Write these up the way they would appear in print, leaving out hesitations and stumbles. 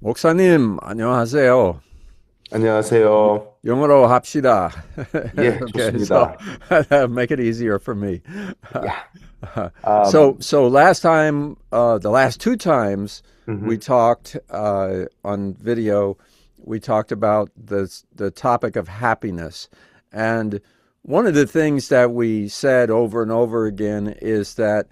목사님, 안녕하세요. 안녕하세요. 영어로 합시다. 예, Okay, so 좋습니다. make it easier for me. 야, So last time, the last two times we mhm. talked on video, we talked about the topic of happiness, and one of the things that we said over and over again is that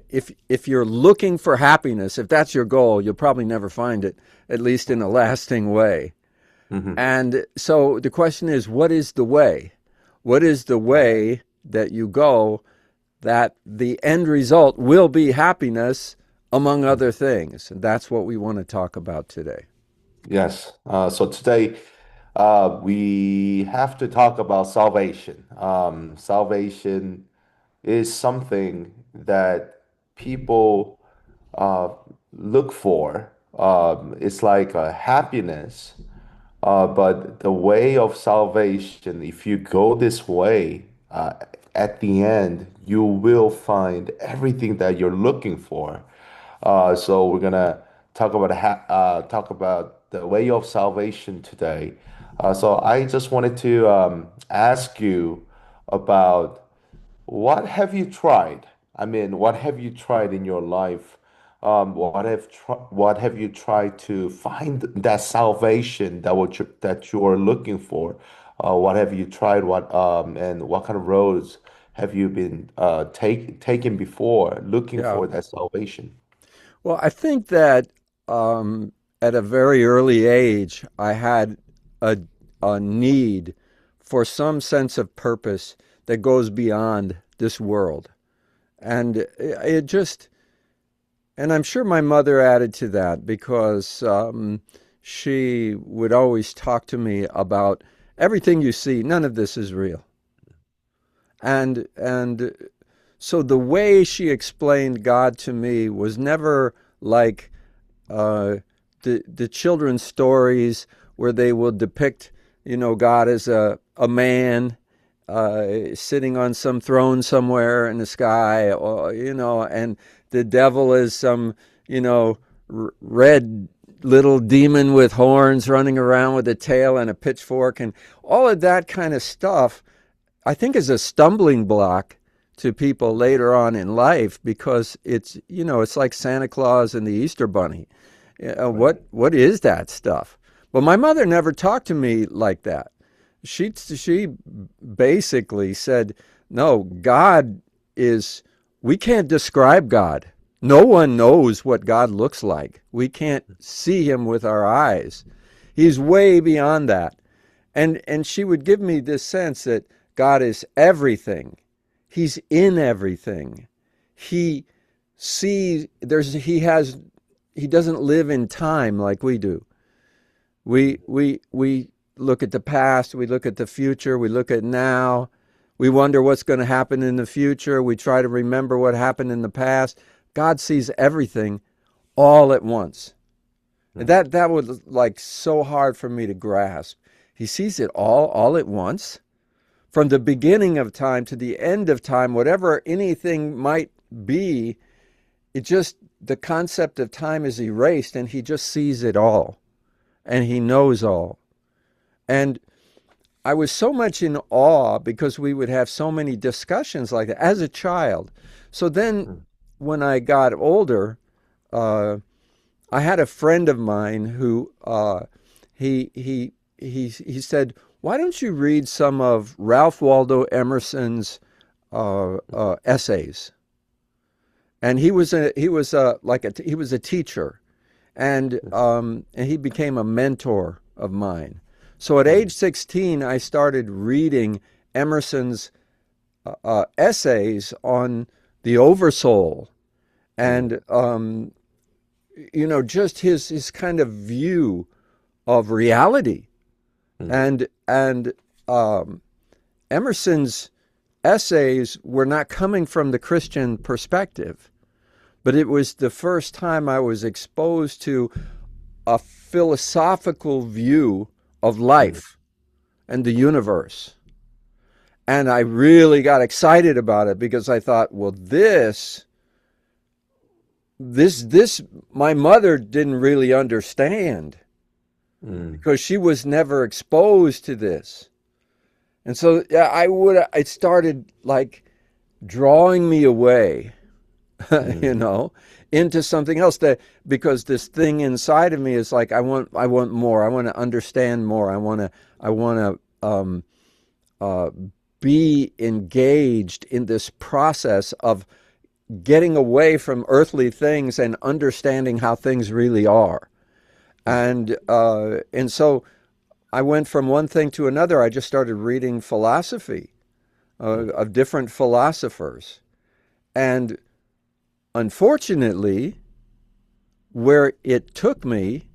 if you're looking for happiness, if that's your goal, you'll probably never find it, at least in a lasting way. Mhm. And so the question is, what is the way? What is the way that you go that the end result will be happiness, among other things? And that's what we want to talk about today. Yes. So today, we have to talk about salvation. Salvation is something that people uh, look for. It's like a happiness, but the way of salvation, if you go this way, at the end, you will find everything that you're looking for. So we're gonna talk about the way of salvation today. So I just wanted to ask you about what have you tried? I mean, what have you tried in your life? What have you tried to find that salvation that you are looking for? What have you tried? And what kind of roads have you been taken before looking Yeah. for that salvation? Well, I think that at a very early age, I had a, a need for some sense of purpose that goes beyond this world. And it just, and I'm sure my mother added to that because she would always talk to me about everything you see, none of this is real. And so the way she explained God to me was never like uh, the children's stories where they will depict, God as a man sitting on some throne somewhere in the sky, or and the devil is some, red little demon with horns running around with a tail and a pitchfork, and all of that kind of stuff. I think is a stumbling block to people later on in life because it's like Santa Claus and the Easter Bunny. Right. What is that stuff? Well, my mother never talked to me like that. She basically said, "No, God is. We can't describe God. No one knows what God looks like. We can't see him with our eyes. He's way beyond that." And she would give me this sense that God is everything. He's in everything. He sees he doesn't live in time like we do. We look at the past, we look at the future, we look at now. We wonder what's going to happen in the future. We try to remember what happened in the past. God sees everything all at once. And Mhm. that was like so hard for me to grasp. He sees it all at once. From the beginning of time to the end of time, whatever anything might be, the concept of time is erased and he just sees it all and he knows all. And I was so much in awe because we would have so many discussions like that as a child. So then Mhm. when I got older, uh, I had a friend of mine who he said, "Why don't you read some of Ralph Waldo Emerson's essays?" And he was a teacher, and he became a mentor of mine. So at age Mhm. 16, I started reading Emerson's essays on the oversoul Mhm. and just his kind of view of reality. Mhm. And um, Emerson's essays were not coming from the Christian perspective, but it was the first time I was exposed to a philosophical view of Mhm. life and the universe. And I really got excited about it because I thought, well, this this my mother didn't really understand Mm, because she was never exposed to this. And so yeah, it started like drawing me away, you mm, know, into something else that because this thing inside of me is like I want more. I want to understand more. I want to uh, be engaged in this process of getting away from earthly things and understanding how things really are. And so I went from one thing to another. I just started reading philosophy mm, of different philosophers, and unfortunately, where it took me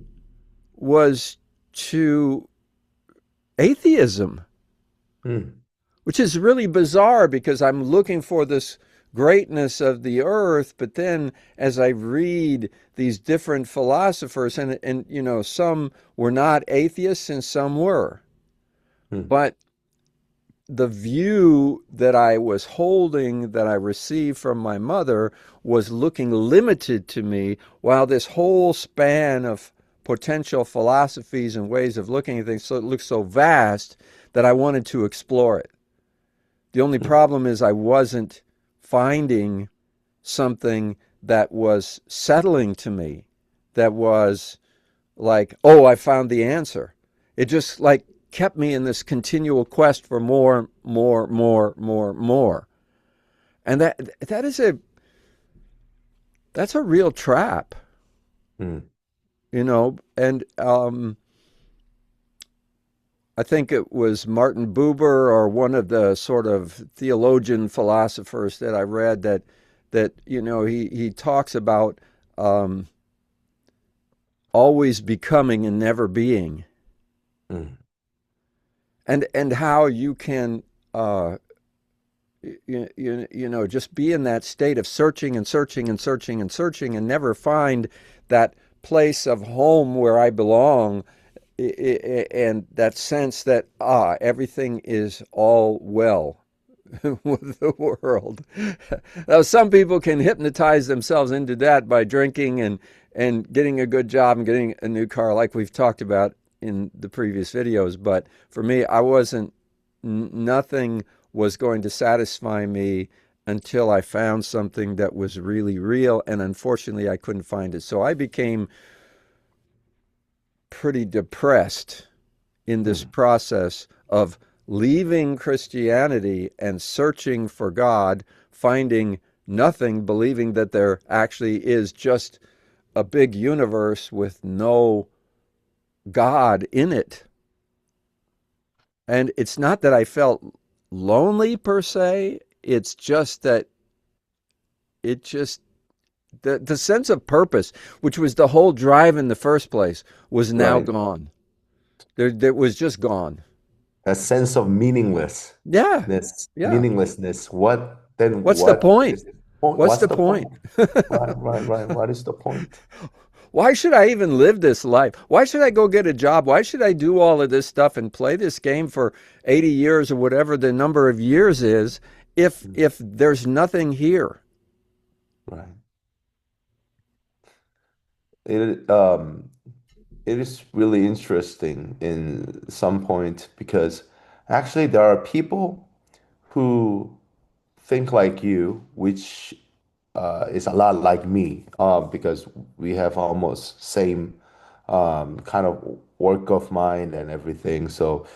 was to atheism, mm, which is really bizarre because I'm looking for this greatness of the earth, but then as I read these different philosophers, and you know, some were not atheists and some were, mm, but the view that I was holding that I received from my mother was looking limited to me, while this whole span of potential philosophies and ways of looking at things so it looked so vast that I wanted to explore it. The only mm. problem is I wasn't finding something that was settling to me, that was like, oh, I found the answer. It just like kept me in this continual quest for more, more, more, more, more. And that's a real trap, Mm. you know. And I think it was Martin Buber or one of the sort of theologian philosophers that I read that you know he talks about um, always becoming and never being, Mm. and how you can you know just be in that state of searching and searching and searching and searching and never find that place of home where I belong, and that sense that everything is all well with the world. Now, some people can hypnotize themselves into that by drinking and getting a good job and getting a new car, like we've talked about in the previous videos. But for me, I wasn't. Nothing was going to satisfy me until I found something that was really real. And unfortunately, I couldn't find it. So I became pretty depressed in this Mm. process of leaving Christianity and searching for God, finding nothing, believing that there actually is just a big universe with no God in it. And it's not that I felt lonely per se, it's just that it just the sense of purpose, which was the whole drive in the first place, was now Right. gone. There was just gone. A sense of Yeah, yeah. meaninglessness. What then? What's the What point? is the point? What's What's the the point? point? Right, right, right. What is the point? Why should I even live this life? Why should I go get a job? Why should I do all of this stuff and play this game for 80 years or whatever the number of years is Mm. if there's nothing here? Right. It it is really interesting in some point because actually there are people who think like you, which is a lot like me, because we have almost same kind of work of mind and everything. So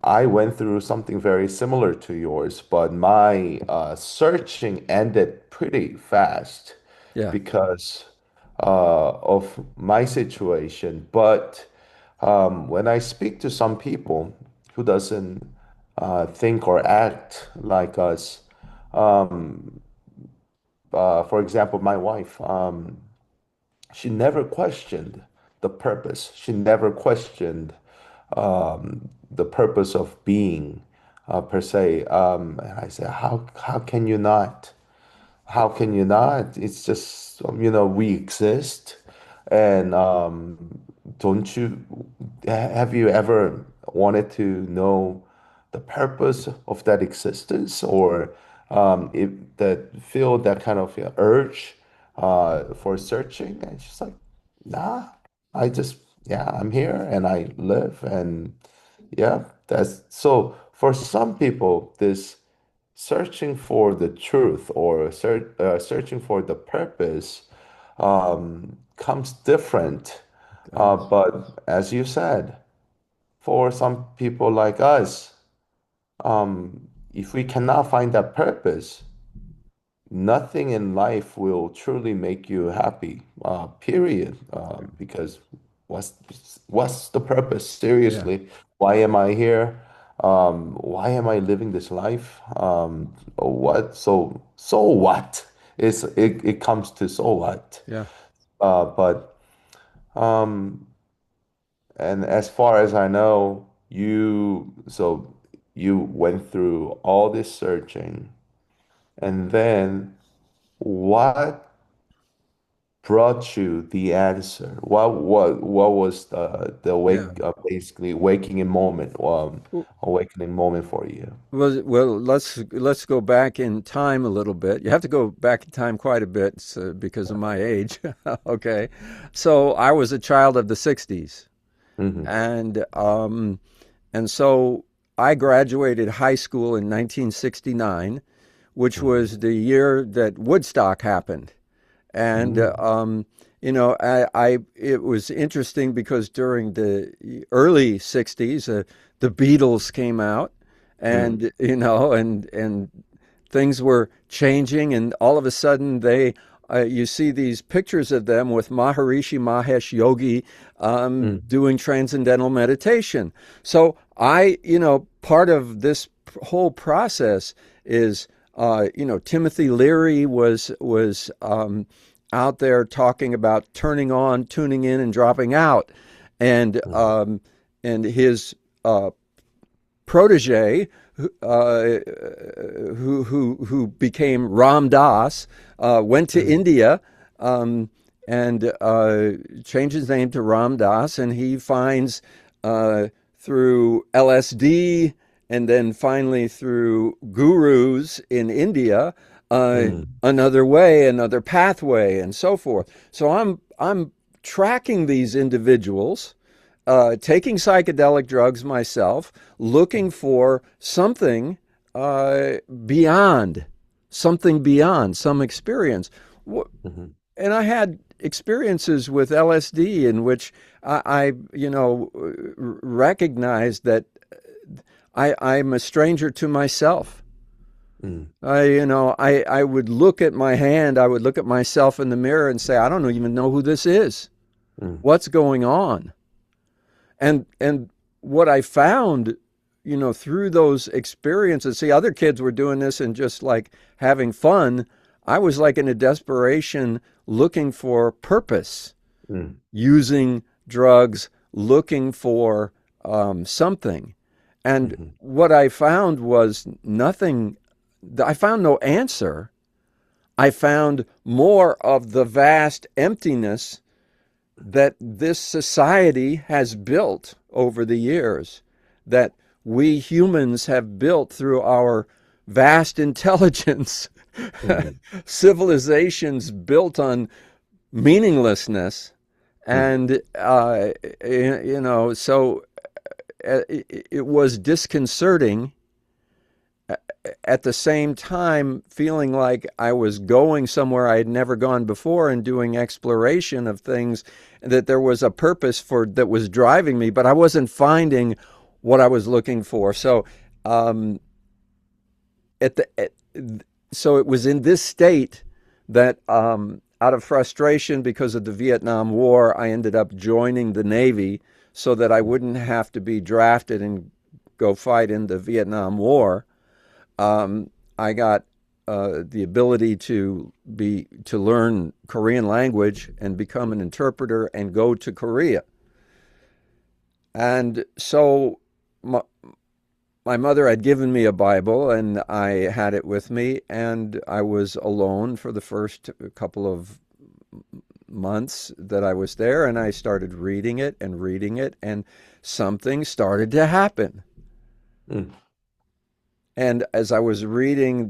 I went through something very similar to yours, but my searching ended pretty fast Yeah. because of my situation. But when I speak to some people who doesn't think or act like us, for example, my wife, she never questioned the purpose. She never questioned the purpose of being per se. And I said, how can you not? How can you not? It's just, we exist. And don't you, have you ever wanted to know the purpose of that existence? Or that feel that kind of urge for searching, and she's like, nah, I just, yeah, I'm here and I live, and yeah, that's so for some people, this searching for the truth or searching for the purpose comes different. Does. But as you said, for some people like us, if we cannot find that purpose, nothing in life will truly make you happy, period. Because what's what's the purpose? Yeah. Seriously, why am I here? Why am I living this life? What? So what? It comes to so what? Yeah. But um, and as far as I know, you went through all this searching, and then what brought you the answer? What was the Yeah. basically awakening moment for you? Well, let's go back in time a little bit. You have to go back in time quite a bit because of my age. Okay, so I was a child of the '60s, Hmm. and so I graduated high school in 1969, which was the year that Woodstock happened. And Hmm. I it was interesting because during the early '60s, the Beatles came out, Hmm. and things were changing, and all of a sudden you see these pictures of them with Maharishi Mahesh Yogi doing transcendental meditation. So part of this whole process is Timothy Leary was out there talking about turning on, tuning in, and dropping out, and his protege, who became Ram Dass, went to Hmm. India and changed his name to Ram Dass, and he finds through LSD and then finally through gurus in India Hmm. another way, another pathway, and so forth. So I'm tracking these individuals, taking psychedelic drugs myself, looking for uh, beyond, something beyond, some experience. Hmm. And I had experiences with LSD in which I recognized that I'm a stranger to myself. Hmm. I would look at my hand, I would look at myself in the mirror and say, I don't even know who this is. Hmm. What's going on? And what I found, through those experiences, see, other kids were doing this and just like having fun. I was like in a desperation looking for purpose, Hmm. using drugs, looking for something. And Hmm. what I found was nothing, I found no answer. I found more of the vast emptiness that this society has built over the years, that we humans have built through our vast intelligence, Hmm. civilizations built on meaninglessness. And, so it was disconcerting at the same time feeling like I was going somewhere I had never gone before and doing exploration of things, that there was a purpose for that was driving me, but I wasn't finding what I was looking for. So um, at the at, so it was in this state that out of frustration because of the Vietnam War, I ended up joining the Navy so that I wouldn't have to be drafted and go fight in the Vietnam War. I got the ability to learn Korean language and become an interpreter and go to Korea. And so my mother had given me a Bible and I had it with me, and I was alone for the first couple of months that I was there, and I started reading it, and something started to happen. Hmm. And as I was reading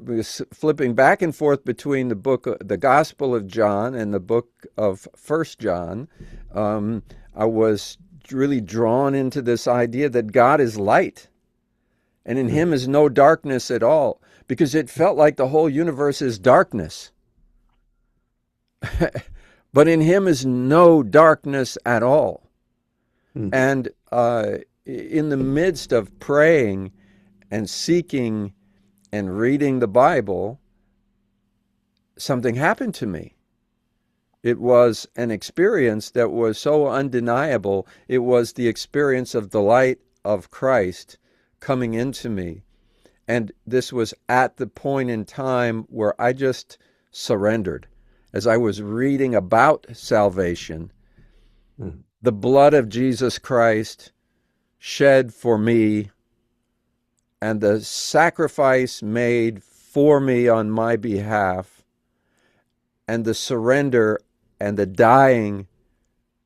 was flipping back and forth between the Gospel of John and the book of First John. I was really drawn into this idea that God is light, and in mm, Him is no darkness at all, because it felt like the whole universe is darkness. But in Him is no darkness at all. mm, And in the midst of praying and seeking and reading the Bible, something happened to me. It was an experience that was so undeniable. It was the experience of the light of Christ coming into me. And this was at the point in time where I just surrendered. As I was reading about salvation, mm, the blood of Jesus Christ shed for me and the sacrifice made for me on my behalf, and the surrender and the dying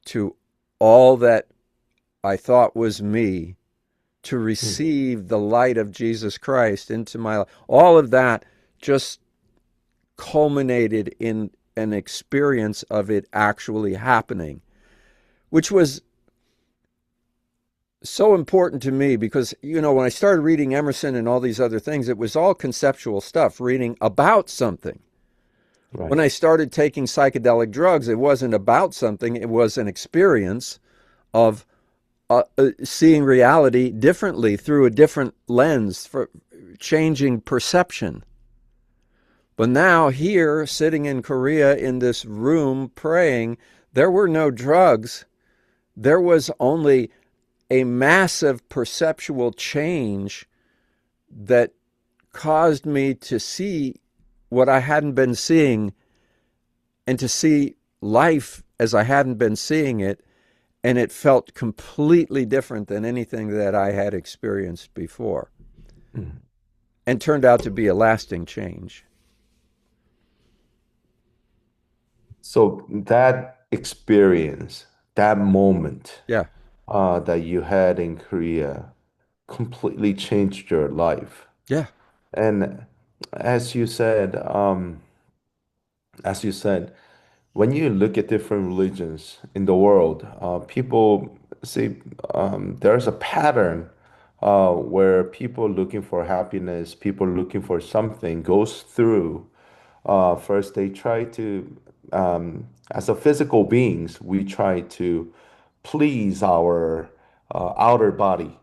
to all that I thought was me, to mm. receive the light of Jesus Christ into my life. All of that just culminated in an experience of it actually happening, which was so important to me because, when I started reading Emerson and all these other things, it was all conceptual stuff, reading about something. When Right. I started taking psychedelic drugs, it wasn't about something, it was an experience of seeing reality differently through a different lens, for changing perception. But now, here, sitting in Korea in this room praying, there were no drugs. There was only a massive perceptual change that caused me to see what I hadn't been seeing and to see life as I hadn't been seeing it. And it felt completely different than anything that I had experienced before, Mm. and turned out to be a lasting change. So that experience, that moment Yeah, that you had in Korea completely changed your life. yeah, And as you said, as you said, when you look at different religions in the world, people see there's a pattern where people looking for happiness, people looking for something goes through. First, they try to, as a physical beings, we try to please our outer body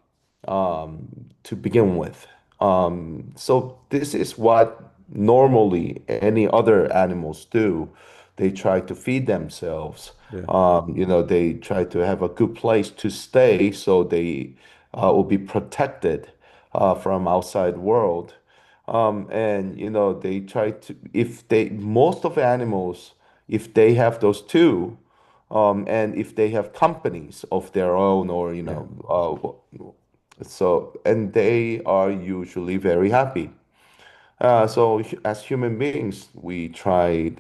to begin with. So this is what normally any other animals do. They try to feed themselves. yeah, They try to have a good place to stay so they will be protected from outside world. And they try to if they most of animals if they have those two, and if they have companies of their own or yeah, and they are usually very happy. So as human beings, we try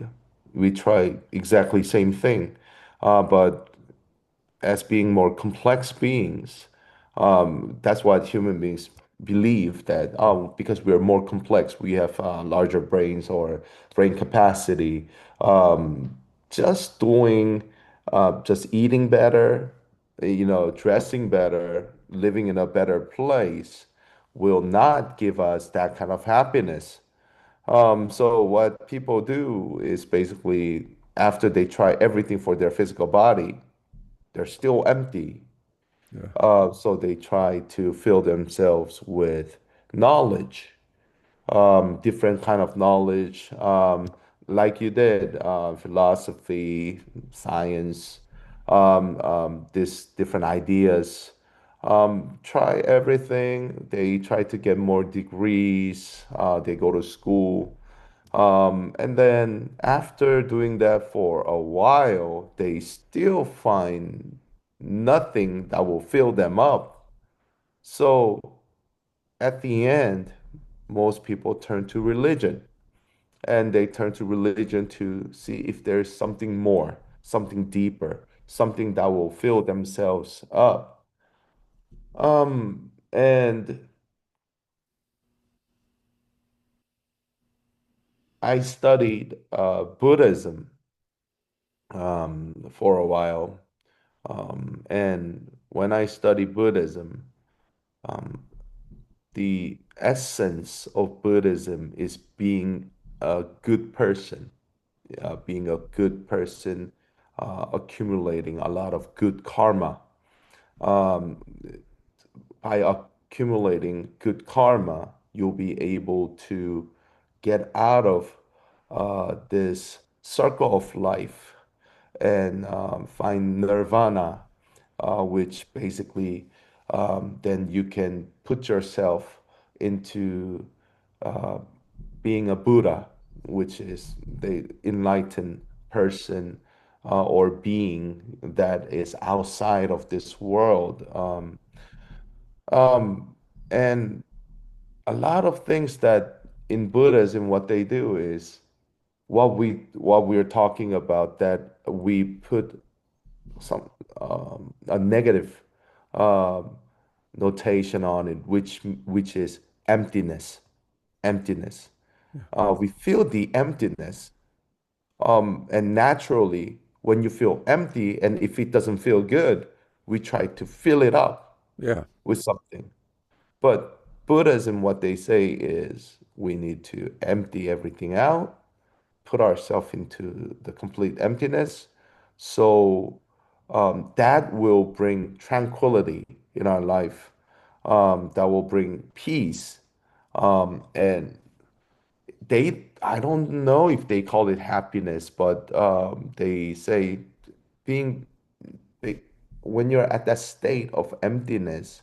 exactly same thing, but as being more complex beings, that's what human beings believe that because we're more complex, we have larger brains or brain capacity. Just doing, just eating better, dressing better, living in a better place will not give us that kind of happiness. So what people do is basically after they try everything for their physical body, they're still empty. yeah, So they try to fill themselves with knowledge, different kind of knowledge, like you did, philosophy, science, this different ideas. Try everything. They try to get more degrees. They go to school. And then after doing that for a while, they still find nothing that will fill them up. So at the end, most people turn to religion and they turn to religion to see if there's something more, something deeper, something that will fill themselves up. And I studied Buddhism for a while. And when I study Buddhism, um, the essence of Buddhism is being a good person, being a good person, accumulating a lot of good karma. Um, by accumulating good karma, you'll be able to get out of this circle of life and find nirvana, which basically then you can put yourself into uh, being a Buddha, which is the enlightened person or being that is outside of this world. Um, and a lot of things that in Buddhism, what they do is what we're talking about, that we put some a negative um, notation on it, which is emptiness. Emptiness. We feel the emptiness, and naturally, when you feel empty, and if it doesn't feel good, we try to fill it up Yeah. with something. But Buddhism, what they say is we need to empty everything out, put ourselves into the complete emptiness. So that will bring tranquility in our life. That will bring peace. And I don't know if they call it happiness, but they say being, they, when you're at that state of emptiness,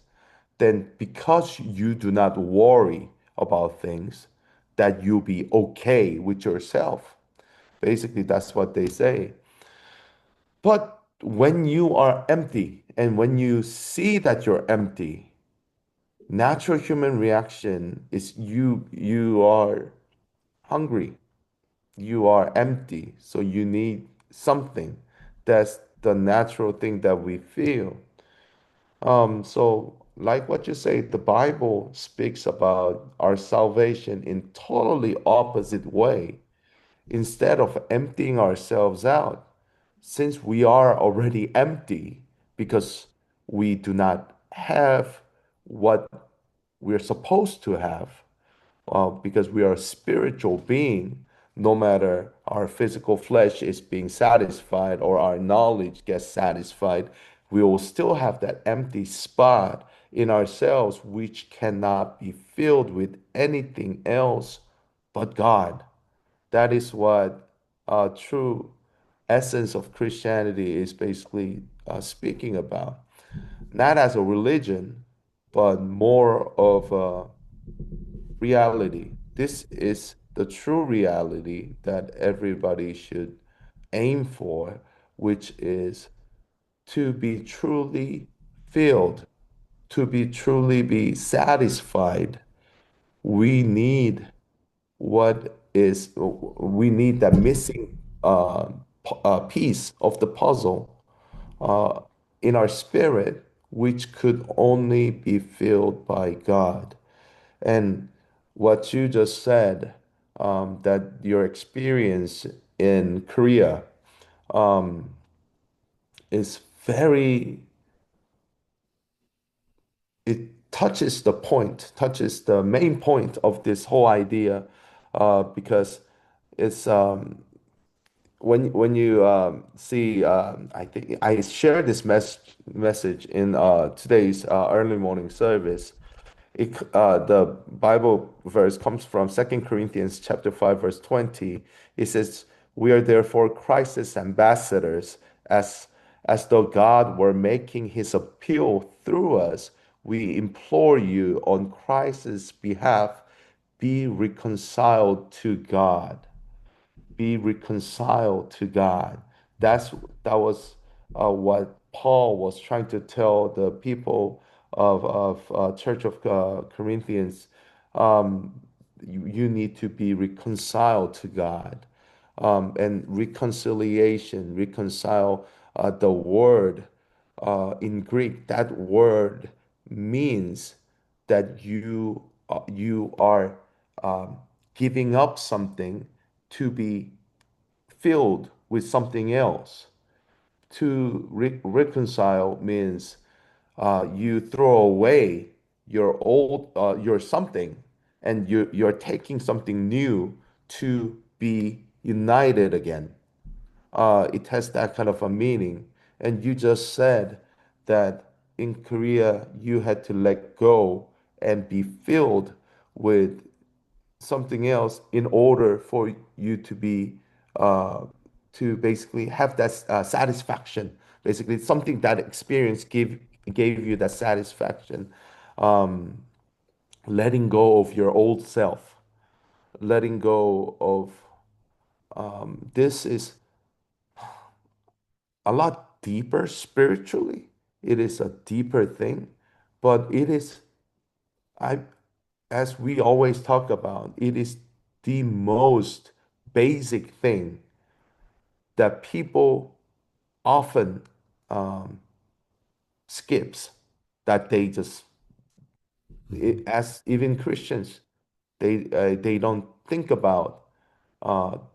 then because you do not worry about things, that you'll be okay with yourself. Basically, that's what they say. But when you are empty and when you see that you're empty, natural human reaction is you are hungry, you are empty, so you need something. That's the natural thing that we feel. So like what you say, the Bible speaks about our salvation in totally opposite way. Instead of emptying ourselves out, since we are already empty because we do not have what we're supposed to have, because we are a spiritual being, no matter our physical flesh is being satisfied or our knowledge gets satisfied, we will still have that empty spot in ourselves which cannot be filled with anything else but God. That is what true essence of Christianity is basically speaking about. Not as a religion, but more of a reality. This is the true reality that everybody should aim for, which is to be truly filled, to be truly be satisfied. We need we need that missing piece of the puzzle uh, in our spirit, which could only be filled by God. And what you just said, that your experience in Korea is very, it touches the point, touches the main point of this whole idea, because it's when you see, I think I shared this message in today's early morning service. The Bible verse comes from Second Corinthians chapter 5, verse 20. It says, "We are therefore Christ's ambassadors, as as though God were making his appeal through us. We implore you on Christ's behalf, be reconciled to God." Be reconciled to God. That's that was what Paul was trying to tell the people of Church of Corinthians. You need to be reconciled to God, and reconcile. The word in Greek, that word means that you are giving up something to be filled with something else. To reconcile means you throw away your old your something, and you're taking something new to be united again. It has that kind of a meaning. And you just said that in Korea you had to let go and be filled with something else in order for you to be to basically have that satisfaction. Basically, it's something that experience gave you that satisfaction. Um, Letting go of your old self, letting go of this is a lot deeper spiritually. It is a deeper thing, but it is I as we always talk about, it is the most basic thing that people often um, skips, that they just as even Christians, they don't think about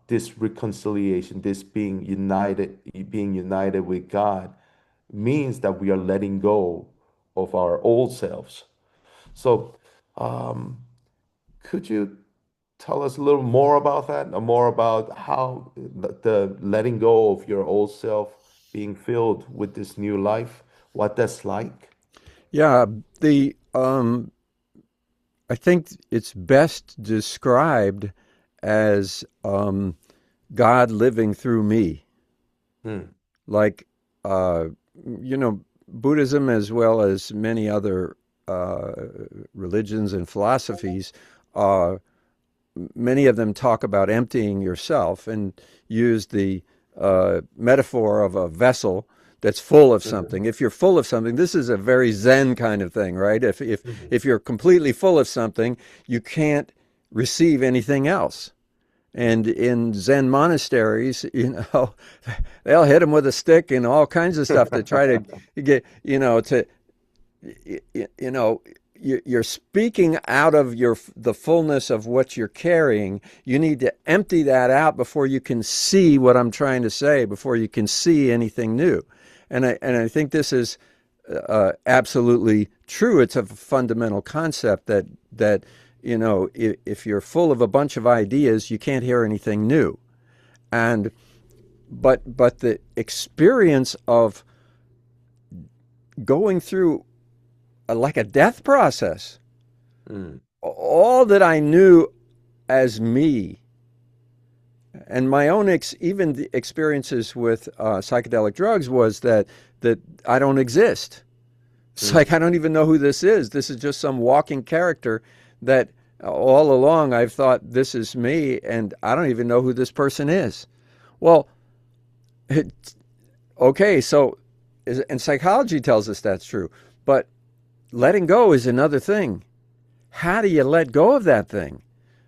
this reconciliation, this being united with God means that we are letting go of our old selves. So, um, could you tell us a little more about that, or more about how the letting go of your old self, being filled with this new life, what that's like? Yeah, the I think it's best described as God living through me. Hmm. Like, uh, Buddhism, as well as many other uh, religions and philosophies, uh, many of them talk about emptying yourself and use the metaphor of a vessel that's full of Mhm. something. If you're full of something, this is a very Zen kind of thing, right? If Mhm. you're completely full of something, you can't receive anything else. And in Zen monasteries, they'll hit them with a stick and all kinds of stuff to try to get, to you know you're speaking out of the fullness of what you're carrying. You need to empty that out before you can see what I'm trying to say, before you can see anything new. And I think this is absolutely true. It's a fundamental concept that if you're full of a bunch of ideas, you can't hear anything new. And but the experience of going through like a death process, Mm. all that I knew as me, and my own even the experiences with psychedelic drugs, was that I don't exist. It's like I Mm. don't even know who this is. This is just some walking character that all along I've thought this is me, and I don't even know who this person is. Well, it, okay, so and psychology tells us that's true, but letting go is another thing. How do you let go of that thing? Mm.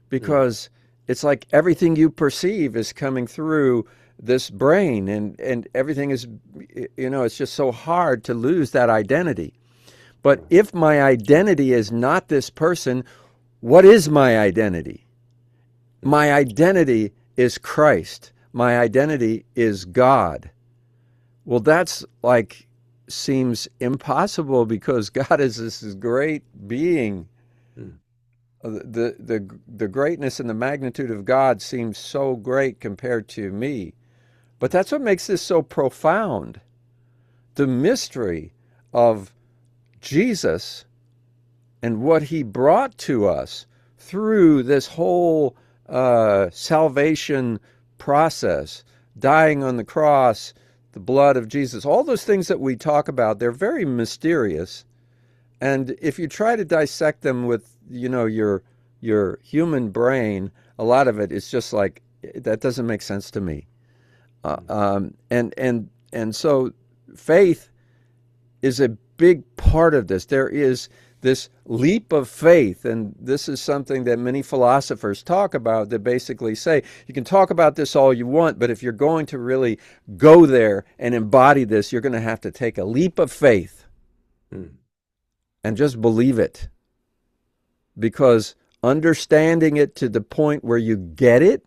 Because it's like everything you perceive is coming through this brain, and everything is, it's just so hard to lose that identity. But Mm. if my identity is not this person, what is my identity? Mm. My identity is Christ. My identity is God. Well, that's like seems impossible because God is this great being. Mm. The greatness and the magnitude of God seems so great compared to me. But that's what makes this so profound. The mystery of Jesus and what he brought to us through this whole salvation process, dying on the cross, the blood of Jesus, all those things that we talk about, they're very mysterious. And if you try to dissect them with, your human brain, a lot of it is just like that doesn't make sense to me. Mm. And so faith is a big part of this. There is this leap of faith, and this is something that many philosophers talk about, that basically say you can talk about this all you want, but if you're going to really go there and embody this, you're going to have to take a leap of faith Mm. and just believe it. Because understanding it to the point where you get it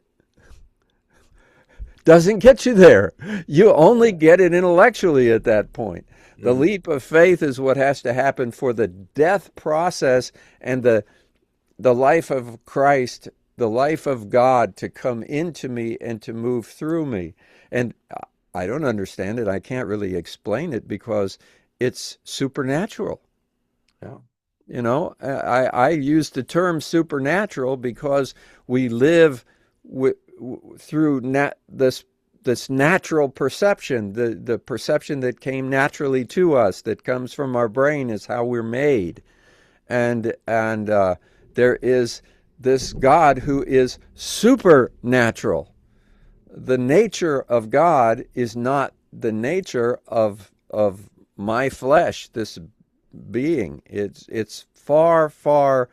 doesn't get you there. You only get it intellectually at that point. The Mm, leap of faith is what has to happen for the death process and the life of Christ, the life of God to come into me and to move through me. And I don't understand it. I can't really explain it because it's supernatural. yeah. You know, I use the term supernatural because we live through this natural perception, the perception that came naturally to us, that comes from our brain, is how we're made, and there is this God who is supernatural. The nature of God is not the nature of my flesh, this being. It's far, far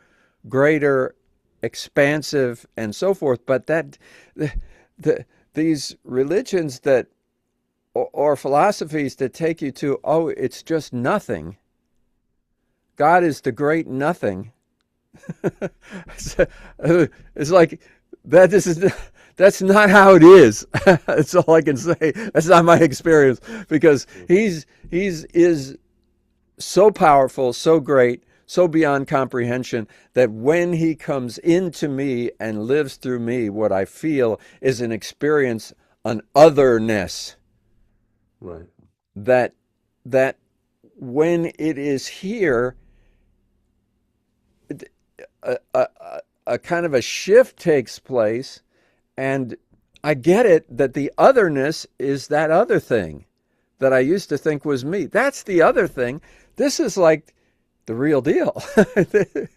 greater, expansive, and so forth. But that these religions that or philosophies that take you to, oh, it's just nothing. God is the great nothing. It's like that. That's not how it is. That's all I can say. That's not my experience because he's is so powerful, so great, so beyond comprehension that when he comes into me and lives through me, what I feel is an experience, an otherness Right. that that when it is here, a, a, a kind of a shift takes place, and I get it that the otherness is that other thing that I used to think was me. That's the other thing. This is like the real deal.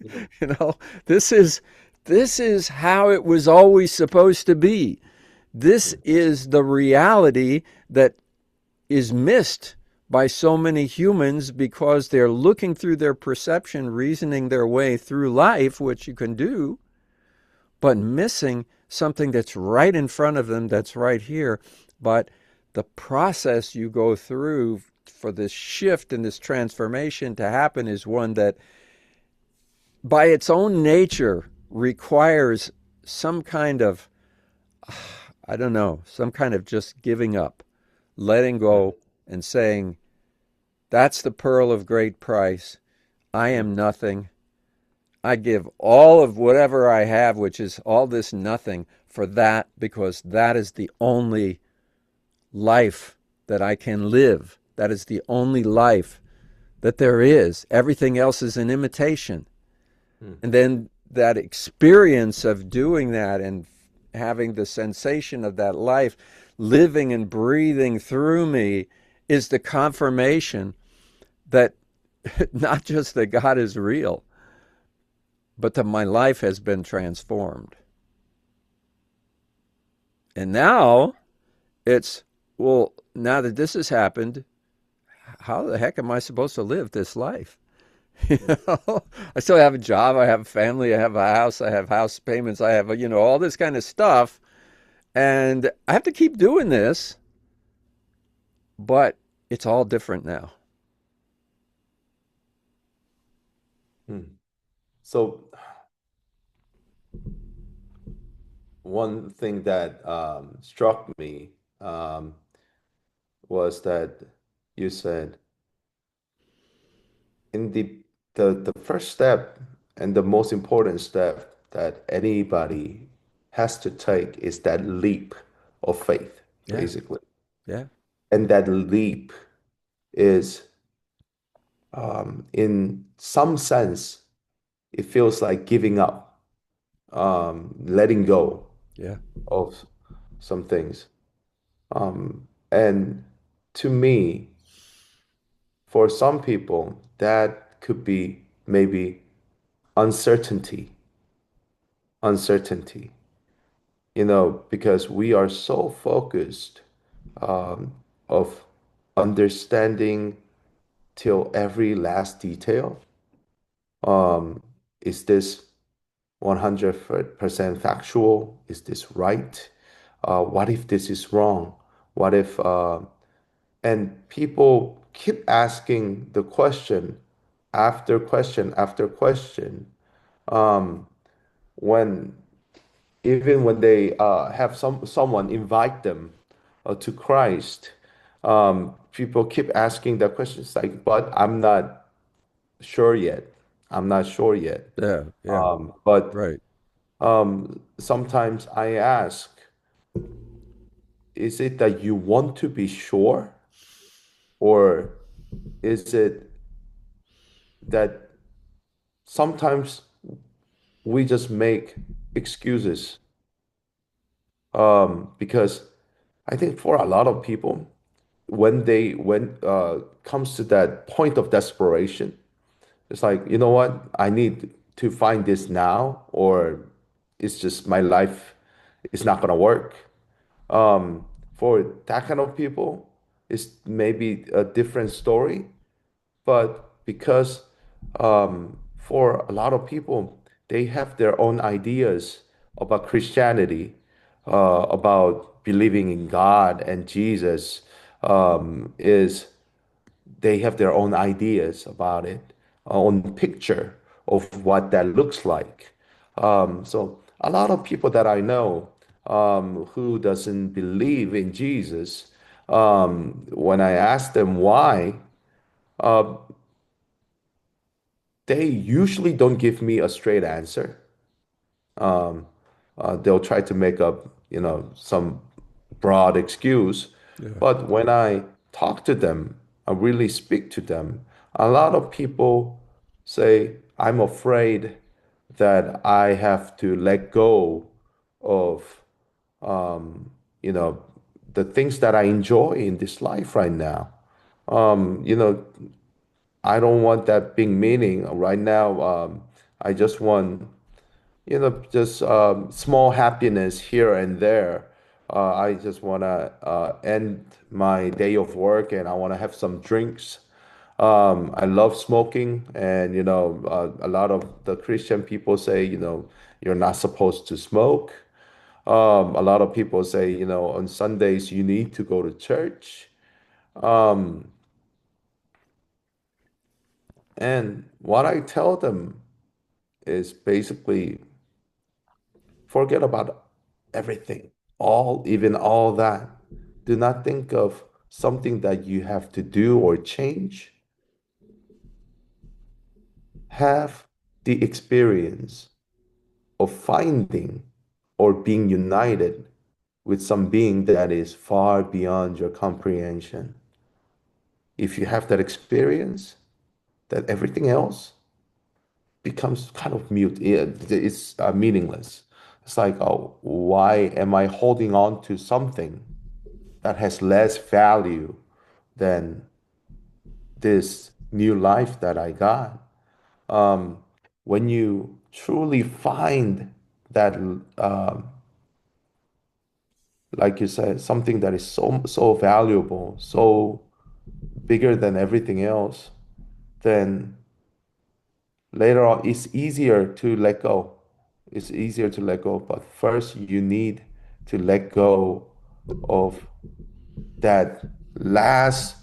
Mm, You know, this is how it was always supposed to be. This mm, is the reality that is missed by so many humans because they're looking through their perception, reasoning their way through life, which you can do, but missing something that's right in front of them, that's right here. But the process you go through for this shift and this transformation to happen is one that, by its own nature, requires some kind of, I don't know, some kind of just giving up, letting mm, go, and saying, that's the pearl of great price. I am mm, nothing. I give all of whatever I have, which is all this nothing, for that, because that is the only life that I can live. That is the only life that there is. Everything else is an imitation. mm. And then that experience of doing that and having the sensation of that life living and breathing through me is the confirmation that not just that God is real, but that my life has been transformed. And now it's, well, now that this has happened, how the heck am I supposed to live this life? You Mm. know, I still have a job, I have a family, I have a house, I have house payments, I have, all this kind of stuff. And I have to keep doing this, but it's all different now. Mm. So one thing that struck me um, was that you said in the first step and the most important step that anybody has to take is that leap of faith, Yeah, basically. yeah, And that leap is, in some sense, it feels like giving up, letting go yeah, of some things. And to me, for some people, that could be maybe uncertainty, uncertainty, because we are so focused of understanding till every last detail. Is this 100% factual? Is this right? What if this is wrong? What if, and people keep asking the question after question after question, when even when they have someone invite them to Christ, people keep asking that question. It's like, but I'm not sure yet. I'm not sure yet. Yeah, yeah, But right. sometimes I ask, is it that you want to be sure, or is it that sometimes we just make excuses? Because I think for a lot of people, when comes to that point of desperation, it's like, you know what, I need to find this now, or it's just my life is not gonna work. For that kind of people, it's maybe a different story. But because for a lot of people, they have their own ideas about Christianity, about believing in God and Jesus, is they have their own ideas about it, own picture of what that looks like. So a lot of people that I know who doesn't believe in Jesus, when I ask them why, they usually don't give me a straight answer. They'll try to make up, some broad excuse. Yeah. But when I talk to them, I really speak to them, a lot of people say, I'm afraid that I have to let go of, you know, the things that I enjoy in this life right now. Um, you know, I don't want that big meaning right now. I just want, just small happiness here and there. I just want to end my day of work and I want to have some drinks. I love smoking, and a lot of the Christian people say, you're not supposed to smoke. A lot of people say, on Sundays you need to go to church. Um, and what I tell them is basically forget about everything, even all that. Do not think of something that you have to do or change. Have the experience of finding or being united with some being that is far beyond your comprehension. If you have that experience, then everything else becomes kind of mute. It's meaningless. It's like, oh, why am I holding on to something that has less value than this new life that I got? Um, when you truly find that, like you said, something that is so valuable, so bigger than everything else, then later on it's easier to let go. It's easier to let go, but first you need to let go of that last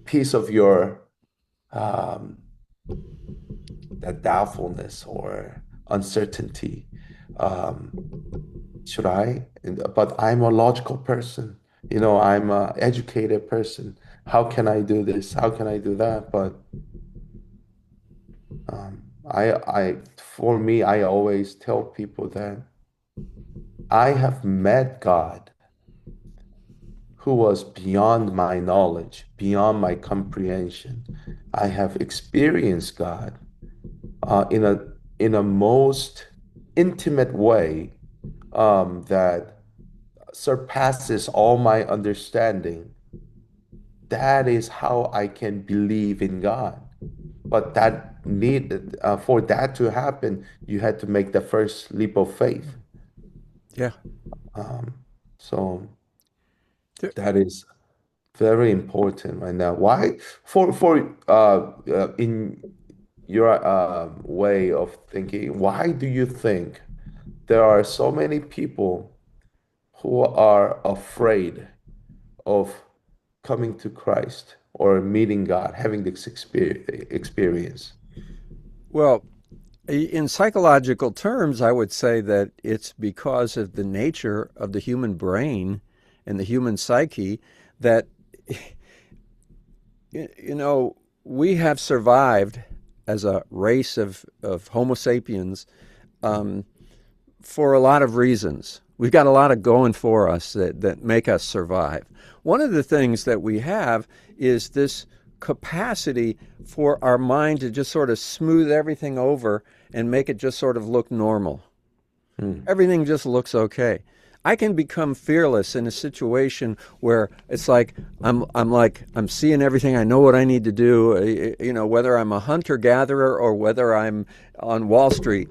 piece of your um, that doubtfulness or uncertainty. Um, should I? But I'm a logical person. I'm an educated person. How can I do this? How can I do that? But for me, I always tell people that I have met God who was beyond my knowledge, beyond my comprehension. I have experienced God in a most intimate way that surpasses all my understanding. That is how I can believe in God. But that need for that to happen, you had to make the first leap of faith. Yeah. Um, so There- that is very important right now. Why for in your way of thinking, why do you think there are so many people who are afraid of coming to Christ or meeting God, having this experience? Well, in psychological terms, I would say that it's because of the nature of the human brain and the human psyche that, we have survived as a race of Homo sapiens for a lot of reasons. We've got a lot of going for us that make us survive. One of the things that we have is this capacity for our mind to just sort of smooth everything over and make it just sort of look normal. Everything just looks okay. I can become fearless in a situation where it's like I'm seeing everything. I know what I need to do. Whether I'm a hunter gatherer or whether I'm on Wall Street,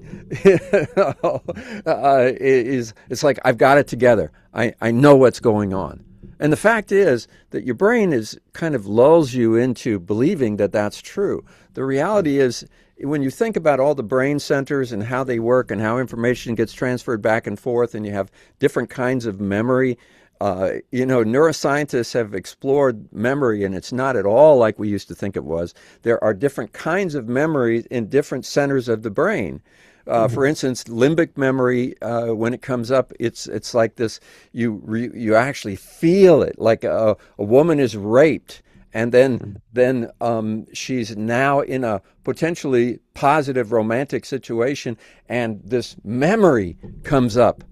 it's like I've got it together. I know what's going on. And the fact is that your brain is kind of lulls you into believing that that's true. The reality is, when you think about all the brain centers and how they work and how information gets transferred back and forth, and you have different kinds of memory, neuroscientists have explored memory, and it's not at all like we used to think it was. There are different kinds of memory in different centers of the brain. For instance, limbic memory, when it comes up, it's like this. You actually feel it, like a woman is raped, and then she's now in a potentially positive romantic situation, and this memory comes up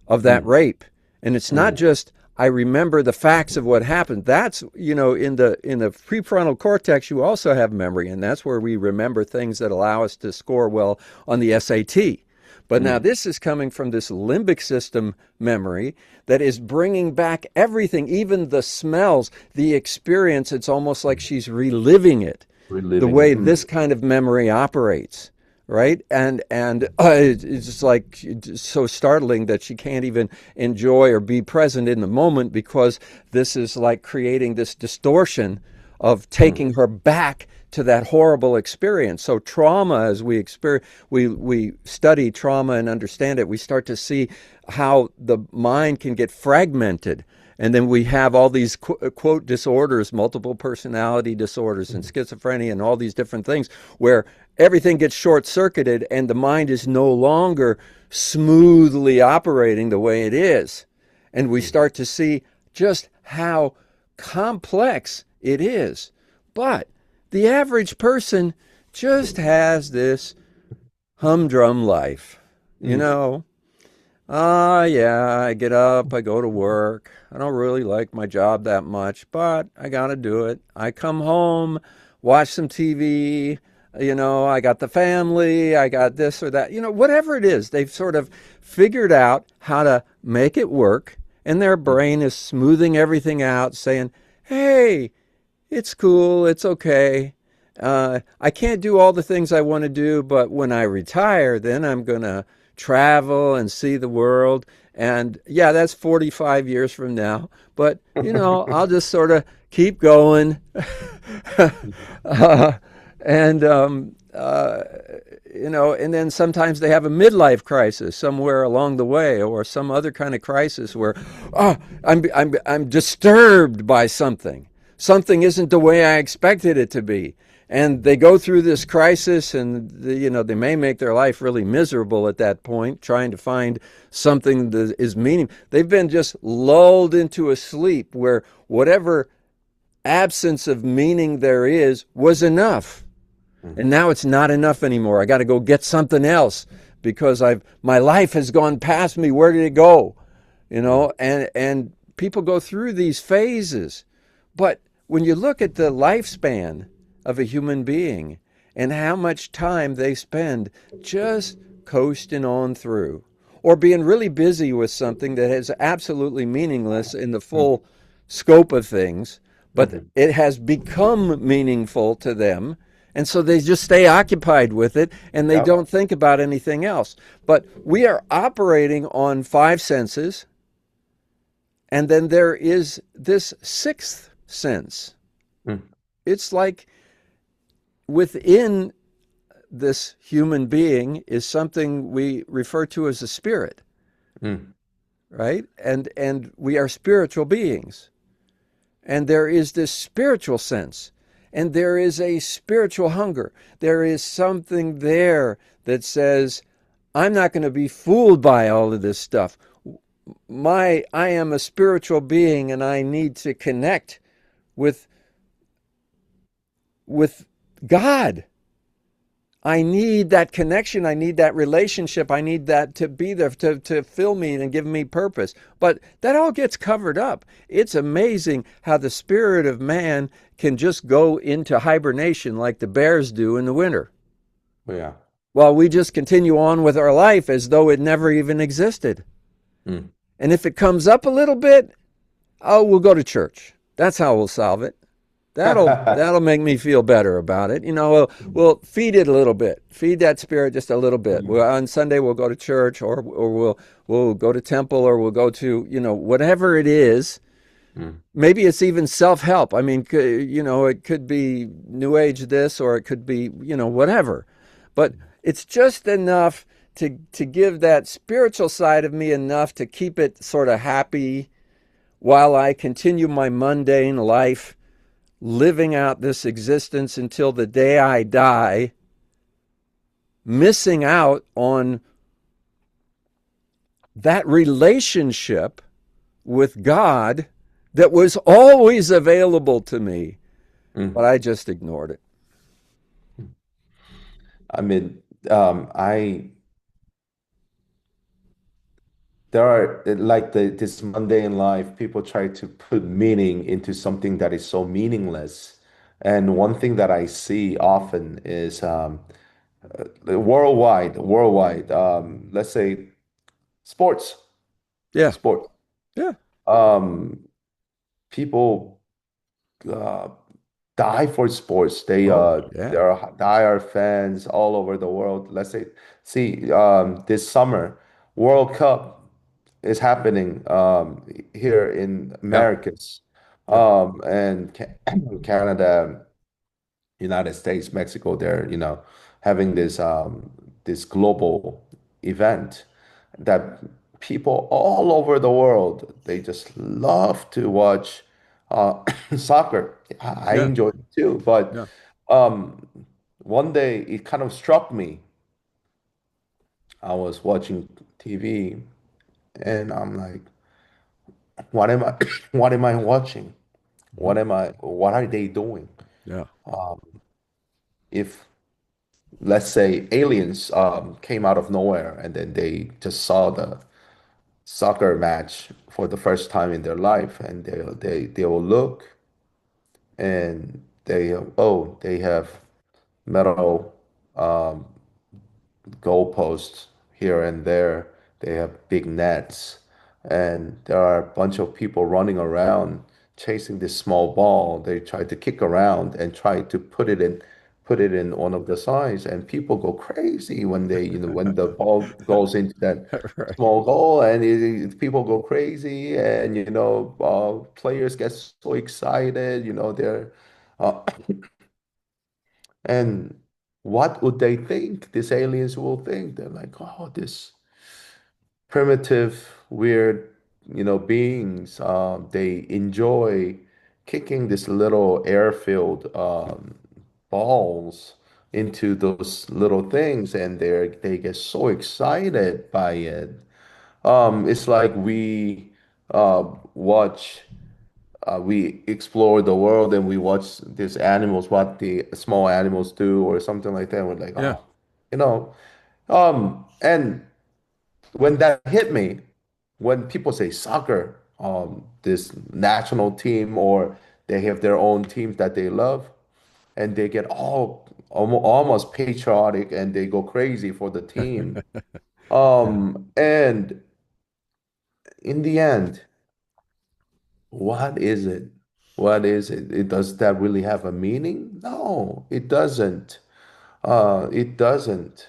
of that rape, and it's not just I remember the facts of what happened. That's in the prefrontal cortex you also have memory, and that's where we remember things that allow us to score well on the SAT. But now this is coming from this limbic system memory that is bringing back everything, even the smells, the experience. It's almost like she's reliving it, the way this kind of memory operates, right? And it's just like so startling that she can't even enjoy or be present in the moment, because this is like creating this distortion of taking her back to that horrible experience. So trauma, as we study trauma and understand it, we start to see how the mind can get fragmented. And then we have all these quote disorders, multiple personality disorders and schizophrenia and all these different things where everything gets short-circuited and the mind is no longer smoothly operating the way it is. And we start to see just how complex it is. But the average person just has this humdrum life, I get up, I go to work. I don't really like my job that much, but I got to do it. I come home, watch some TV, I got the family, I got this or that, whatever it is. They've sort of figured out how to make it work, and their brain is smoothing everything out, saying, hey, it's cool, it's okay. I can't do all the things I want to do, but when I retire, then I'm going to travel and see the world. And yeah, that's 45 years from now. But, I'll just sort of keep going. And then sometimes they have a midlife crisis somewhere along the way, or some other kind of crisis where, I'm disturbed by something. Something isn't the way I expected it to be. And they go through this crisis, and they may make their life really miserable at that point, trying to find something that is meaning. They've been just lulled into a sleep where whatever absence of meaning there is was enough. And now it's not enough anymore. I got to go get something else because my life has gone past me. Where did it go? And people go through these phases. But when you look at the lifespan of a human being and how much time they spend just coasting on through, or being really busy with something that is absolutely meaningless in the full scope of things, but it has become meaningful to them, and so they just stay occupied with it, and they don't think about anything else. But we are operating on 5 senses, and then there is this 6th sense. It's like within this human being is something we refer to as a spirit, right? And we are spiritual beings. And there is this spiritual sense, and there is a spiritual hunger. There is something there that says, I'm not going to be fooled by all of this stuff. my I am a spiritual being and I need to connect with with God. I need that connection. I need that relationship. I need that to be there to fill me and give me purpose. But that all gets covered up. It's amazing how the spirit of man can just go into hibernation like the bears do in the winter, Yeah. while we just continue on with our life as though it never even existed. Mm. And if it comes up a little bit, oh, we'll go to church. That's how we'll solve it. That'll make me feel better about it. We'll feed it a little bit, feed that spirit just a little bit. Mm. On Sunday we'll go to church, or we'll go to temple, or we'll go to whatever it is. Mm. Maybe it's even self help. I mean, it could be New Age this, or it could be whatever. But it's just enough to give that spiritual side of me enough to keep it sort of happy while I continue my mundane life, living out this existence until the day I die, missing out on that relationship with God that was always available to me, but Mm. I just ignored it. I mean, I there are like this mundane life, people try to put meaning into something that is so meaningless. And one thing that I see often is worldwide, let's say sports, Yeah, sport. yeah, Um, people uh, die for sports. oh, They yeah, are diehard fans all over the world. Let's say, see, this summer, World Cup is happening here in yeah, Americas, yeah, and Canada, United States, Mexico. They're having this global event that people all over the world they just love to watch soccer. I yeah, enjoy it too, but yeah. um, one day it kind of struck me. I was watching TV and I'm like, what am I what am I watching? Mhm. What are they doing? Yeah, If let's say aliens came out of nowhere and then they just saw the soccer match for the first time in their life and they will look and they have metal um, goalposts here and there. They have big nets, and there are a bunch of people running around chasing this small ball. They try to kick around and try to put it in one of the signs, and people go crazy when when the ball goes into that right. small goal, and people go crazy, and players get so excited. They're uh, and what would they think? These aliens will think. They're like, oh, this primitive, weird, beings. They enjoy kicking this little air-filled balls into those little things, and they get so excited by it. It's like watch we explore the world and we watch these animals, what the small animals do, or something like that. We're like, Yeah, oh, you know. And when that hit me, when people say soccer, this national team, or they have their own teams that they love, and they get almost patriotic and they go crazy for the team. And in the end, what is it? What is it? Does that really have a meaning? No, it doesn't. It doesn't.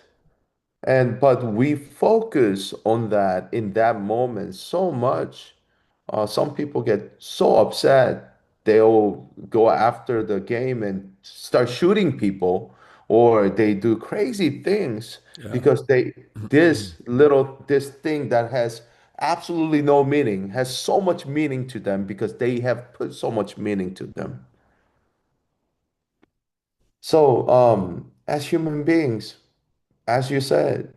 And but we focus on that in that moment so much. Some people get so upset, they'll go after the game and start shooting people, or they do crazy things yeah. because this thing that has absolutely no meaning has so much meaning to them because they have put so much meaning to them. So, as human beings, as you said,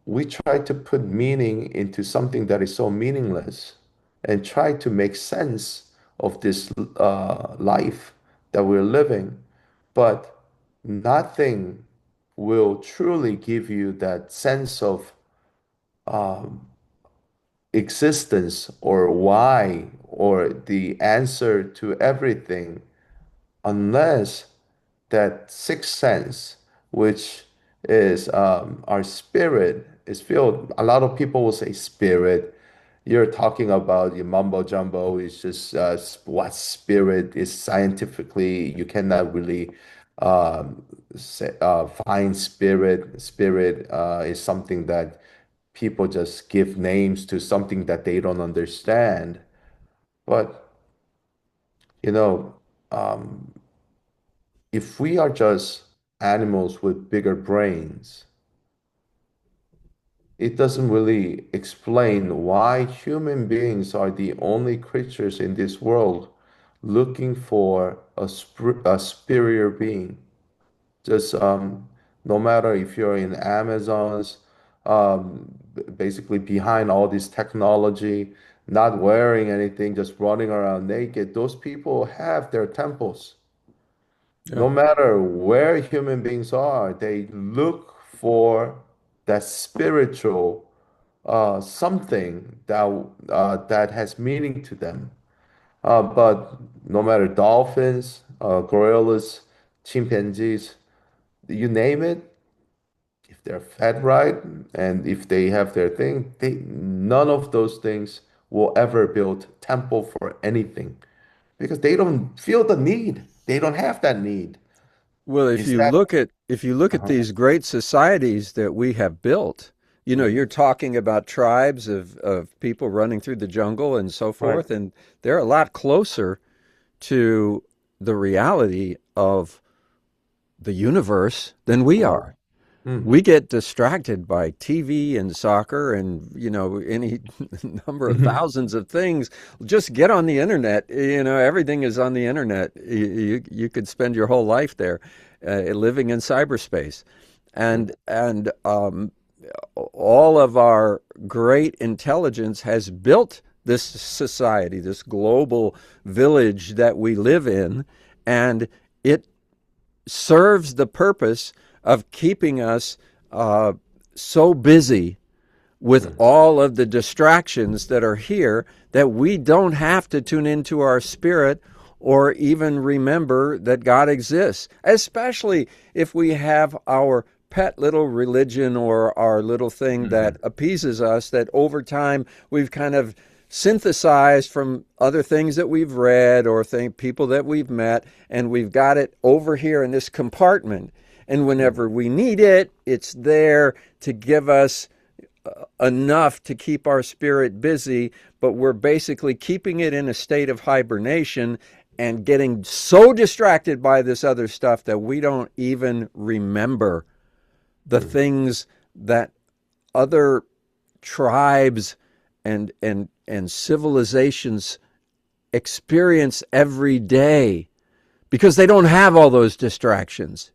we try to put meaning into something that is so meaningless and try to make sense of this life that we're living. But nothing will truly give you that sense of existence or why or the answer to everything unless that sixth sense, which is our spirit, is filled. A lot of people will say spirit. You're talking about your mumbo jumbo. It's just what spirit is scientifically. You cannot really find spirit. Spirit is something that people just give names to something that they don't understand. But you know, um, if we are just animals with bigger brains, it doesn't really explain why human beings are the only creatures in this world looking for a superior being. Just no matter if you're in Amazons, basically behind all this technology, not wearing anything, just running around naked, those people have their temples. Yeah. No matter where human beings are, they look for that spiritual something that has meaning to them. But no matter dolphins, gorillas, chimpanzees, you name it, if they're fed right and if they have their thing, none of those things will ever build temple for anything because they don't feel the need. They don't have that need. Well, Instead, if you look at uh-huh, these great societies that we have built, you know, mhm, you're talking about tribes of people running through the jungle and so right. forth, and they're a lot closer to the reality of the universe than we Right. are. Mm. We get distracted by TV and soccer and, you know, any number of Mhm. thousands of things. Just get on the internet. You know, everything is on the internet. You could spend your whole life there, living in cyberspace. And all of our great intelligence has built this society, this global village that we live in, and it serves the purpose of keeping us uh, so busy with Mm. all of the distractions that are here that we don't have to tune into our spirit or even remember that God exists, especially if we have our pet little religion or our little thing that Mhm. appeases us that over time we've kind of synthesized from other things that we've read or people that we've met, and we've got it over here in this compartment. And Mm. whenever we need it, it's there to give us enough to keep our spirit busy, but we're basically keeping it in a state of hibernation and getting so distracted by this other stuff that we don't even remember the Mm. things that other tribes and civilizations experience every day because they don't have all those distractions.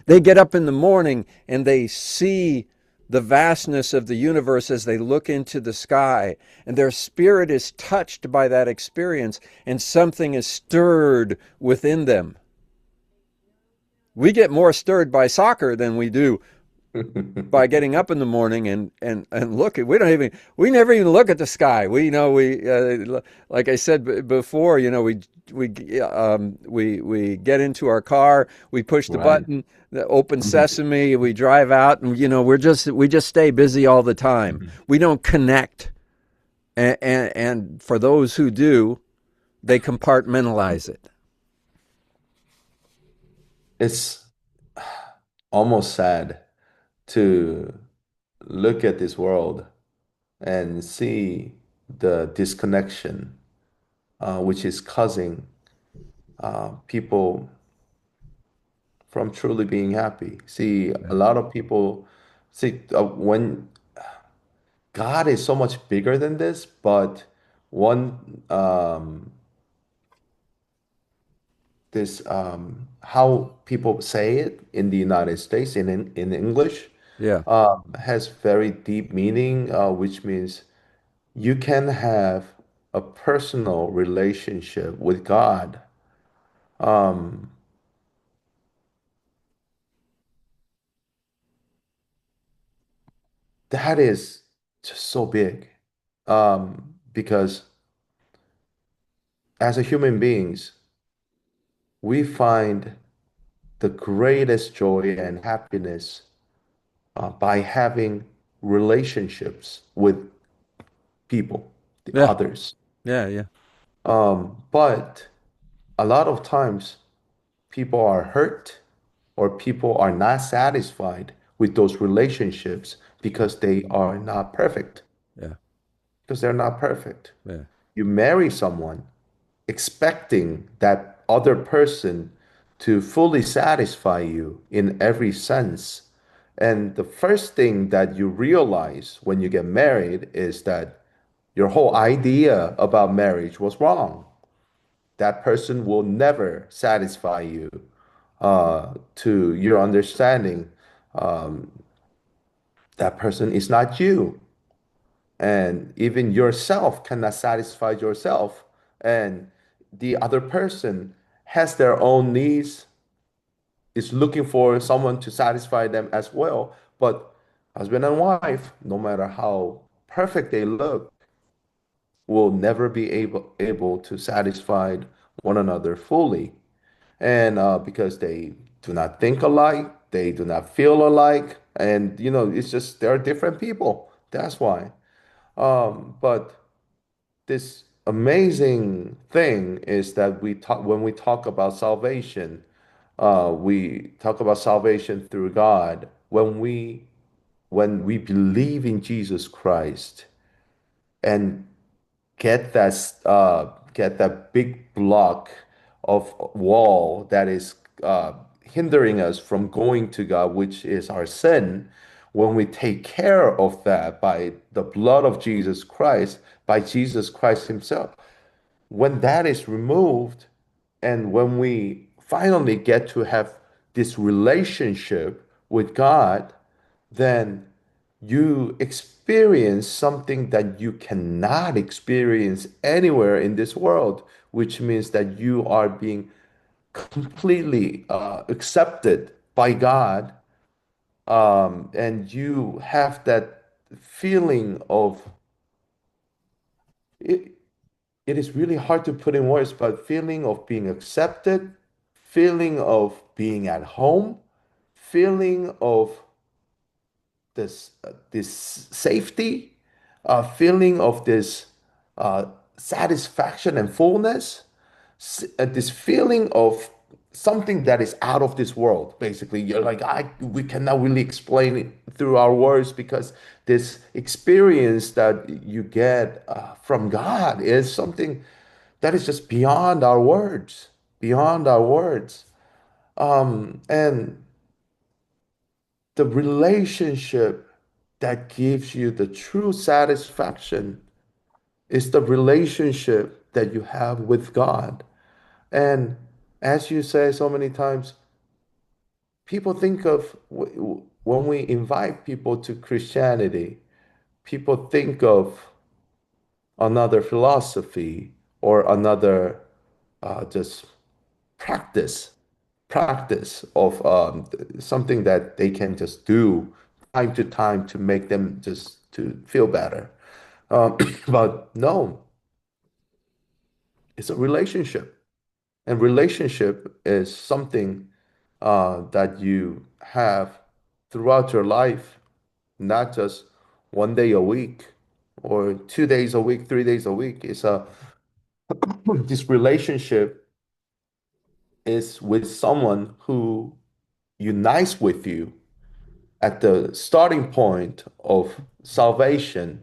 They get up in the morning and they see the vastness of the universe as they look into the sky, and their spirit is touched by that experience, and something is stirred within them. We get more stirred by soccer than we do by getting up in the morning and look at we never even look at the sky. We, you know, we like I said before, you know, we get into our car, we push the Right. button, the open Mhm. sesame, we drive out, and you know, we just stay busy all the time. Mhm. We don't connect, and for those who do, they compartmentalize it. It's almost sad to look at this world and see the disconnection, which is causing people from truly being happy. See, a Yeah. lot of people see when God is so much bigger than this, but one this how people say it in the United States in English. Yeah. has very deep meaning, which means you can have a personal relationship with God. Um, that is just so big. Because as a human beings, we find the greatest joy and happiness by having relationships with people, the Yeah. others. Yeah. Yeah. But a lot of times people are hurt or people are not satisfied with those relationships because they are not perfect, Yeah. because they're not perfect. Yeah. You marry someone expecting that other person to fully satisfy you in every sense. And the first thing that you realize when you get married is that your whole idea about marriage was wrong. That person will never satisfy you to your understanding. That person is not you. And even yourself cannot satisfy yourself. And the other person has their own needs, is looking for someone to satisfy them as well. But husband and wife, no matter how perfect they look, will never be able to satisfy one another fully. And because they do not think alike, they do not feel alike, and it's just they're different people. That's why. But this amazing thing is that we talk when we talk about salvation, we talk about salvation through God. When we believe in Jesus Christ and get that big block of wall that is hindering us from going to God, which is our sin. When we take care of that by the blood of Jesus Christ, by Jesus Christ Himself, when that is removed, and when we finally get to have this relationship with God, then you experience something that you cannot experience anywhere in this world, which means that you are being completely accepted by God, and you have that feeling of it. It is really hard to put in words, but feeling of being accepted, feeling of being at home, feeling of this safety, feeling of this uh, satisfaction and fullness, this feeling of something that is out of this world. Basically, you're like, we cannot really explain it through our words, because this experience that you get from God is something that is just beyond our words, beyond our words. And the relationship that gives you the true satisfaction is the relationship that you have with God. And as you say so many times, people think of when we invite people to Christianity, people think of another philosophy or another just practice practice of something that they can just do time to time to make them just to feel better. But no, it's a relationship, and relationship is something that you have throughout your life, not just one day a week or 2 days a week, 3 days a week. It's a this relationship is with someone who unites with you at the starting point of salvation.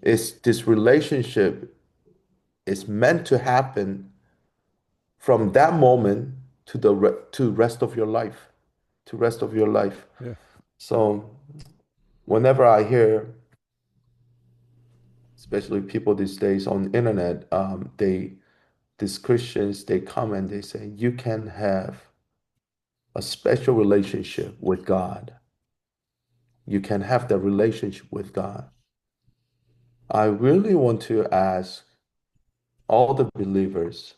Is this relationship is meant to happen from that moment to to rest of your life, to rest of your life. Yeah. So whenever I hear, especially people these days on the internet, these Christians, they come and they say you can have a special relationship with God you can have that relationship with God. I really want to ask all the believers,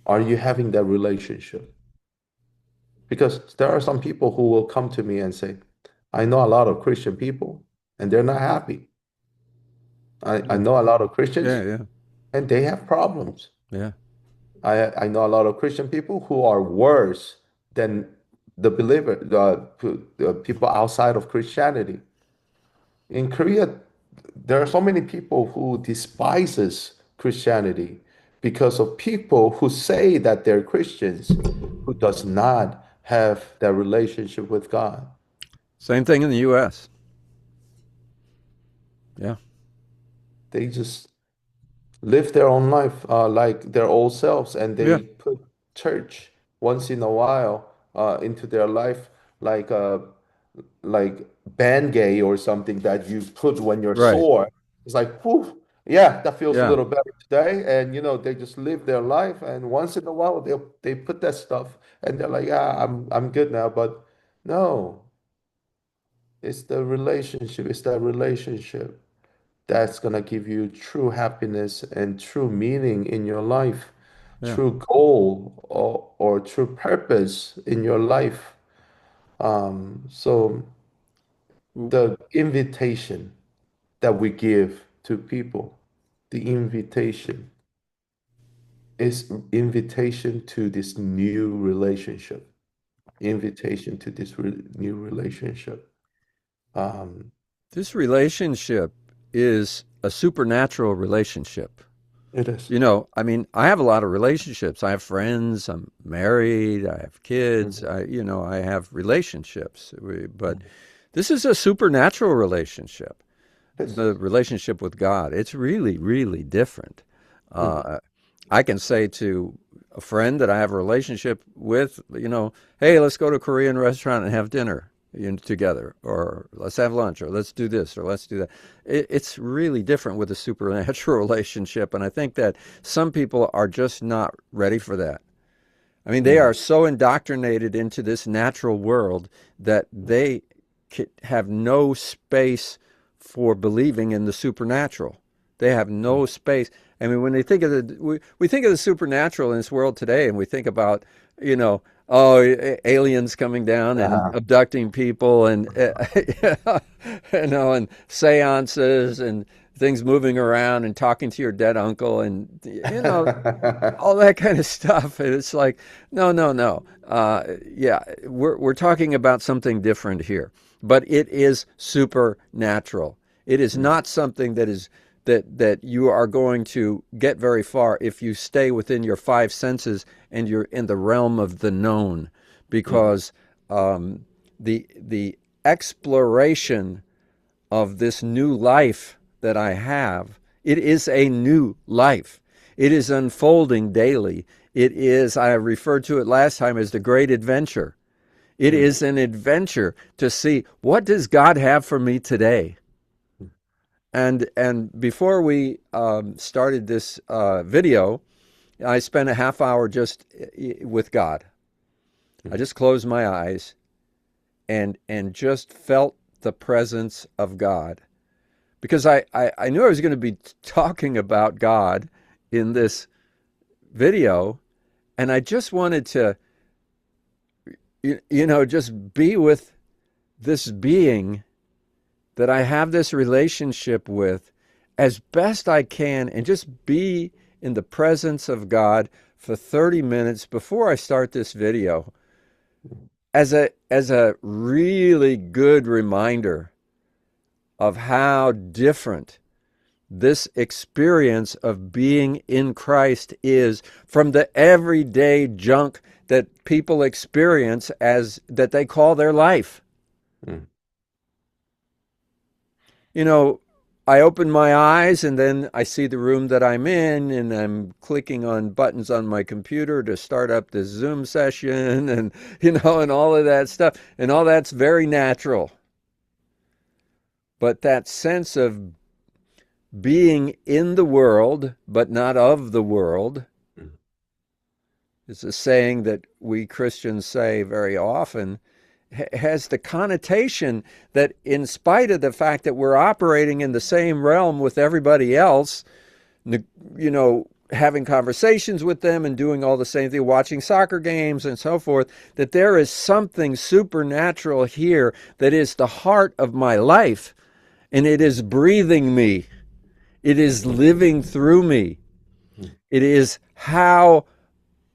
are you having that relationship? Because there are some people who will come to me and say, I know a lot of Christian people and they're not happy. I Yeah. know a lot of Yeah. Christians Yeah. and they have problems. Yeah. I know a lot of Christian people who are worse than the people outside of Christianity. In Korea, there are so many people who despises Christianity because of people who say that they're Christians who does not have that relationship with God. Same thing in the U.S. Yeah. They just live their own life like their old selves, and Yeah. they put church once in a while into their life like like band gay or something that you put when you're Right. sore. It's like, whew, yeah, that feels a Yeah. little better today. And they just live their life, and once in a while they put that stuff, and they're like, yeah, I'm good now. But no, it's the relationship. It's that relationship that's gonna give you true happiness and true meaning in your life, Yeah. true goal or true purpose in your life. So W- the invitation that we give to people, the invitation is invitation to this new relationship, invitation to this new relationship. Um, This relationship is a supernatural relationship. it is. I mean, I have a lot of relationships. I have friends, I'm married, I have kids, Mhm. I have relationships. But this is a supernatural relationship, It is. the relationship with God. It's really, really different. Mhm. Uh, I can say to a friend that I have a relationship with, hey, let's go to a Korean restaurant and have dinner together, or let's have lunch, or let's do this, or let's do that. It's really different with a supernatural relationship, and I think that some people are just not ready for that. I mean, they Mhm. are so indoctrinated into this natural world that they have no space for believing in the supernatural. They have no space. I mean, when they think of we think of the supernatural in this world today, and we think about, aliens coming down and Uh-huh. abducting people, and and seances and things moving around and talking to your dead uncle, and all that kind of stuff. And it's like, no, no, no. Yeah, we're talking about something different here, but it is supernatural. It is not something that you are going to get very far if you stay within your five senses and you're in the realm of the known, Mhm. because the exploration of this new life that I have, it is a new life. It is unfolding daily. It is, I referred to it last time as the great adventure. It Mhm. is an adventure to see, what does God have for me today? And before we started this video, I spent a half hour just with God. I Mhm. just closed my eyes and just felt the presence of God, because I knew I was going to be talking about God in this video, and I just wanted to, just be with this being that I have this relationship with as best I can, and just be in the presence of God for 30 minutes before I start this video, as a really good reminder of how different this experience of being in Christ is from the everyday junk that people experience as that they call their life. Mhm. You know, I open my eyes and then I see the room that I'm in, and I'm clicking on buttons on my computer to start up this Zoom session, and and all of that stuff. And all that's very natural. But that sense of being in the world but not of the world is a saying that we Christians say very often, has the connotation that, in spite of the fact that we're operating in the same realm with everybody else, you know, having conversations with them and doing all the same thing, watching soccer games and so forth, that there is something supernatural here that is the heart of my life, and it is breathing me. It is living through me. It is how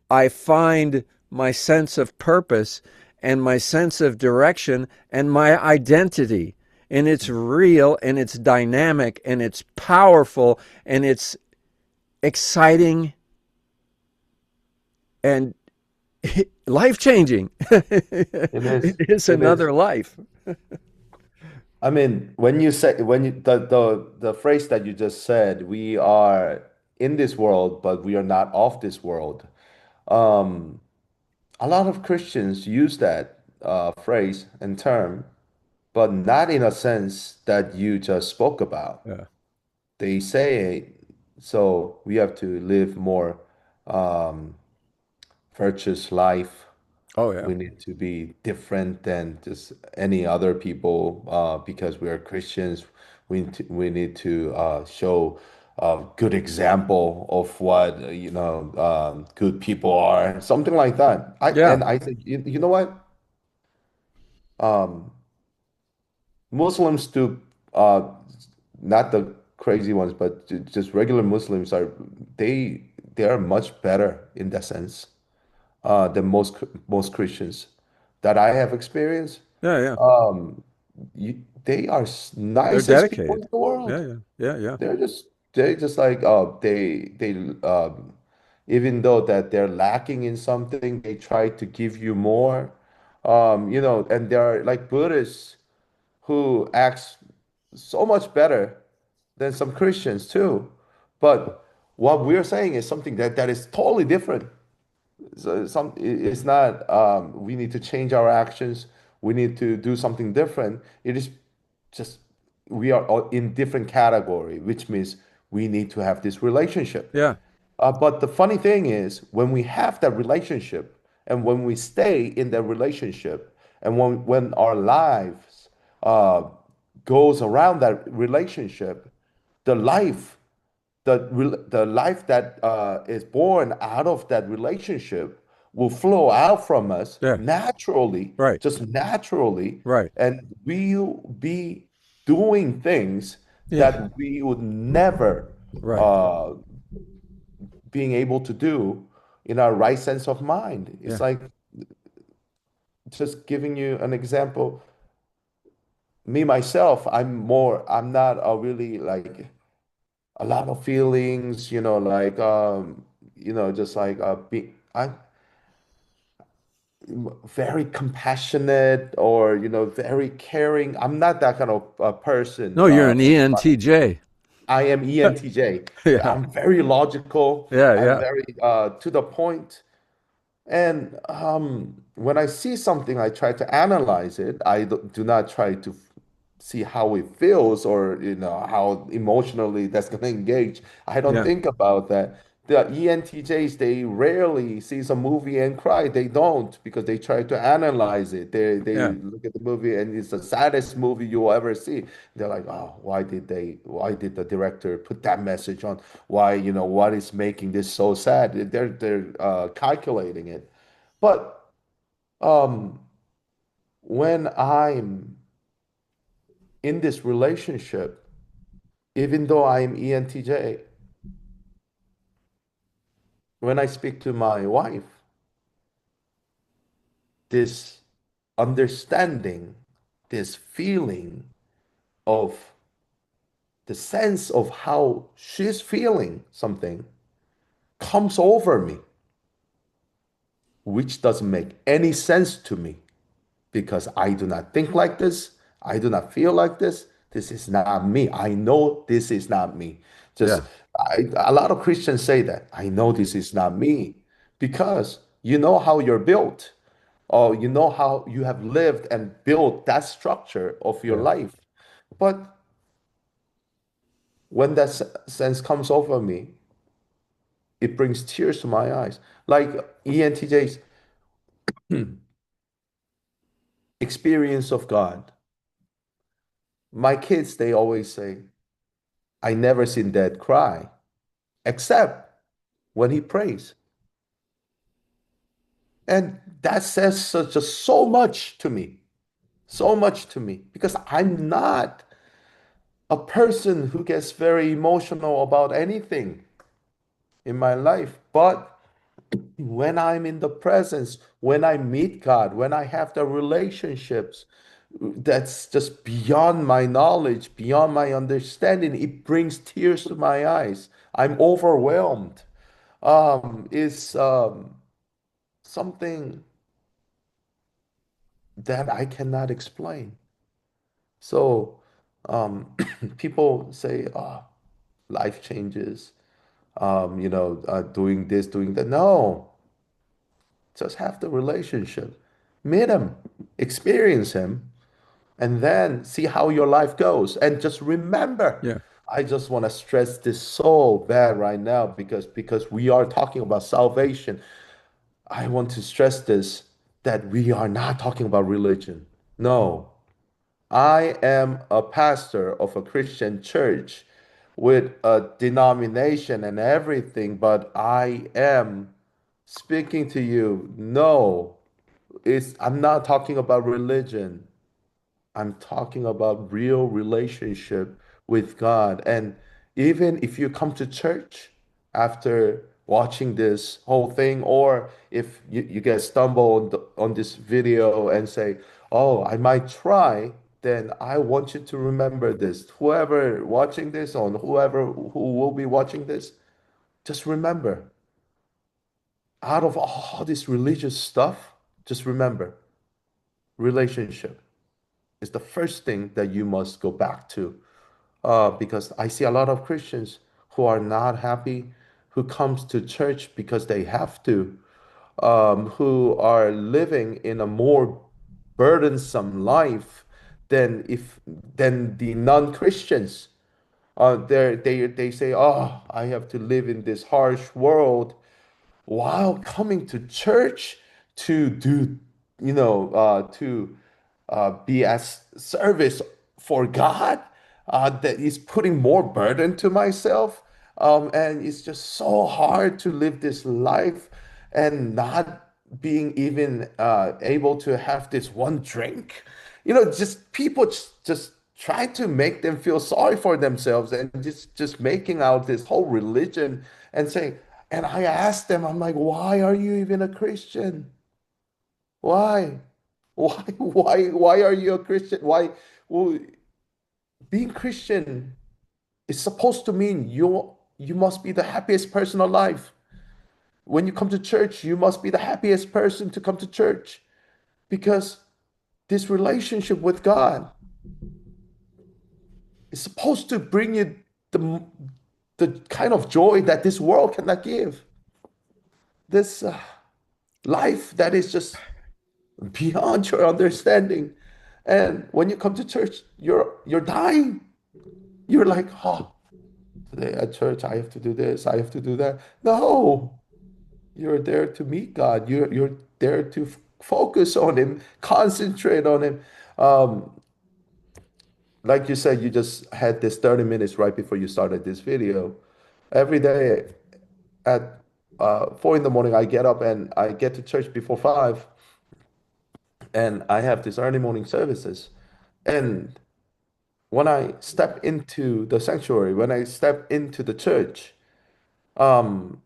I find my sense of purpose and my sense of direction and my identity. And it's real and it's dynamic and it's powerful and it's exciting and life changing. It is. It is It is. another life. I mean, when you say when you the phrase that you just said, we are in this world, but we are not of this world. Um, a lot of Christians use that phrase and term, but not in a sense that you just spoke about. Yeah. They say, so we have to live more um, virtuous life. Oh, yeah. We need to be different than just any other people because we are Christians. We need to show a good example of what good people are, something like that. Yeah. I think you know what? Um, Muslims do not the crazy ones, but just regular Muslims are they they are much better in that sense than most Christians that I have experienced. Yeah. Yeah. Um, they are They're nicest people in dedicated. the Yeah. world. Yeah. Yeah. Yeah. They're just like they even though that they're lacking in something, they try to give you more. And they're like Buddhists who acts so much better than some Christians too. But what we're saying is something that is totally different. So it's not we need to change our actions. We need to do something different. It is just we are all in different category, which means we need to have this relationship. Yeah. But the funny thing is, when we have that relationship and when we stay in that relationship and when our lives uh, goes around that relationship, the life the life that is born out of that relationship will flow out from us Yeah. naturally, Right. just naturally, Right. and we'll be doing things Yeah. that we would never Right. uh, being able to do in our right sense of mind. It's Yeah. like just giving you an example. Me myself, I'm not a really like a lot of feelings, like just like I'm very compassionate or very caring. I'm not that kind of person. No, you're an ENTJ. I am ENTJ. Yeah. I'm very logical. Yeah. I'm Yeah. very to the point. And when I see something, I try to analyze it. I do not try to see how it feels or how emotionally that's going to engage. I don't Yeah. think about that. The ENTJs, they rarely see some movie and cry. They don't because they try to analyze it. They Yeah. look at the movie and it's the saddest movie you will ever see. They're like, oh, why did the director put that message on? Why, what is making this so sad? They're calculating it. But um, when I'm in this relationship, even though I'm ENTJ, when I speak to my wife, this understanding, this feeling of the sense of how she's feeling something comes over me, which doesn't make any sense to me because I do not think like this. I do not feel like this. This is not me. I know this is not me. Just Yeah. a lot of Christians say that. I know this is not me because you know how you're built, or you know how you have lived and built that structure of your Yeah. life. But when that sense comes over me, it brings tears to my eyes. Like ENTJs experience of God. My kids, they always say, I never seen dad cry, except when he prays. And that says just so much to me, so much to me, because I'm not a person who gets very emotional about anything in my life. But when I'm in the presence, when I meet God, when I have the relationships that's just beyond my knowledge, beyond my understanding, it brings tears to my eyes. I'm overwhelmed. Is something that I cannot explain. So people say, oh, life changes, doing this, doing that. No, just have the relationship, meet him, experience him, and then see how your life goes. And just remember, Yeah. I just want to stress this so bad right now because we are talking about salvation. I want to stress this that we are not talking about religion. No, I am a pastor of a Christian church with a denomination and everything, but I am speaking to you. No, I'm not talking about religion. I'm talking about real relationship with God. And even if you come to church after watching this whole thing, or if you get stumbled on this video and say, oh, I might try, then I want you to remember this. Whoever watching this or whoever who will be watching this, just remember, out of all this religious stuff, just remember relationship is the first thing that you must go back to. Because I see a lot of Christians who are not happy, who comes to church because they have to, who are living in a more burdensome life than the non-Christians. They say, "Oh, I have to live in this harsh world," while coming to church to do, to be as service for God, that is putting more burden to myself. And it's just so hard to live this life and not being even able to have this one drink. Just people just try to make them feel sorry for themselves and just making out this whole religion and saying, and I asked them, I'm like, why are you even a Christian? Why? Why are you a Christian? Well, being Christian is supposed to mean you must be the happiest person alive. When you come to church, you must be the happiest person to come to church because this relationship with God is supposed to bring you the the kind of joy that this world cannot give. This life that is just beyond your understanding. And when you come to church, you're dying. You're like, oh, today at church I have to do this, I have to do that. No, you're there to meet God. You're there to focus on Him, concentrate on Him. Um, like you said, you just had this 30 minutes right before you started this video. Every day at 4 in the morning, I get up and I get to church before 5, and I have these early morning services. And when I step into the sanctuary, when I step into the church, um,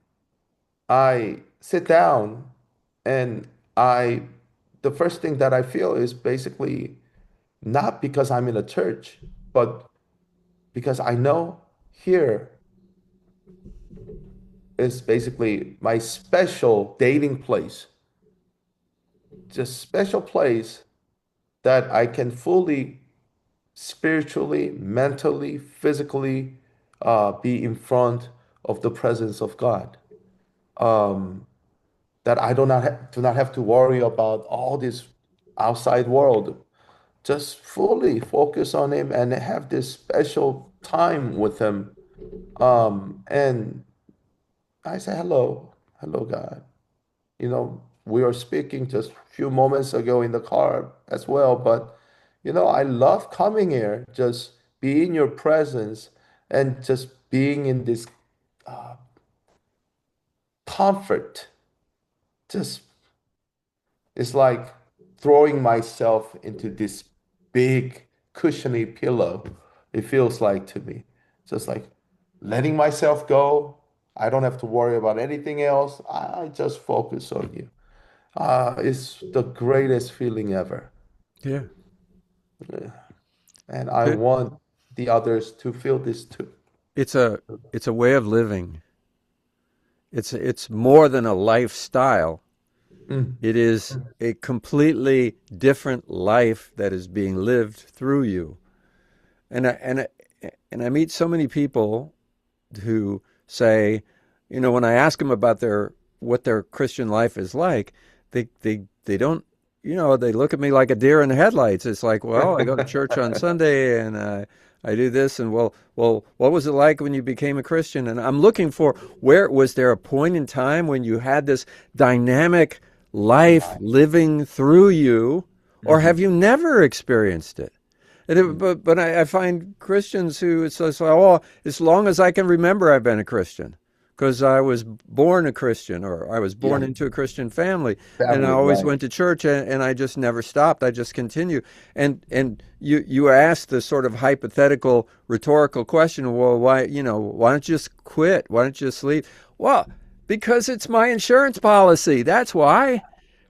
I sit down and I, the first thing that I feel is basically not because I'm in a church, but because I know here is basically my special dating place, just special place that I can fully spiritually, mentally, physically be in front of the presence of God. Um, that I do not have to worry about all this outside world. Just fully focus on Him and have this special time with Him. And I say, hello, hello, God. we were speaking just a few moments ago in the car as well. But I love coming here, just be in your presence and just being in this comfort. Just it's like throwing myself into this big cushiony pillow. It feels like to me. Just like letting myself go. I don't have to worry about anything else. I just focus on you. It's the greatest feeling ever. Yeah. And I It, want the others to feel this too. it's a it's a way of living. It's more than a lifestyle. Mm. It is a completely different life that is being lived through you. And I meet so many people who say, when I ask them about their what their Christian life is like, they don't, they look at me like a deer in the headlights. It's like, well, I go to church on Sunday and I do this, and well, what was it like when you became a Christian? And I'm looking for, where was there a point in time when you had this dynamic life Right. living through you, or have Mhm. you never experienced it? But I find Christians who it's like, oh, as long as I can remember, I've been a Christian because I was born a Christian, or I was born Yeah, into a Christian family, and I family, always right. went to church, and I just never stopped. I just continue. And you asked the sort of hypothetical, rhetorical question, well, why don't you just quit? Why don't you just leave? Well, because it's my insurance policy. That's why.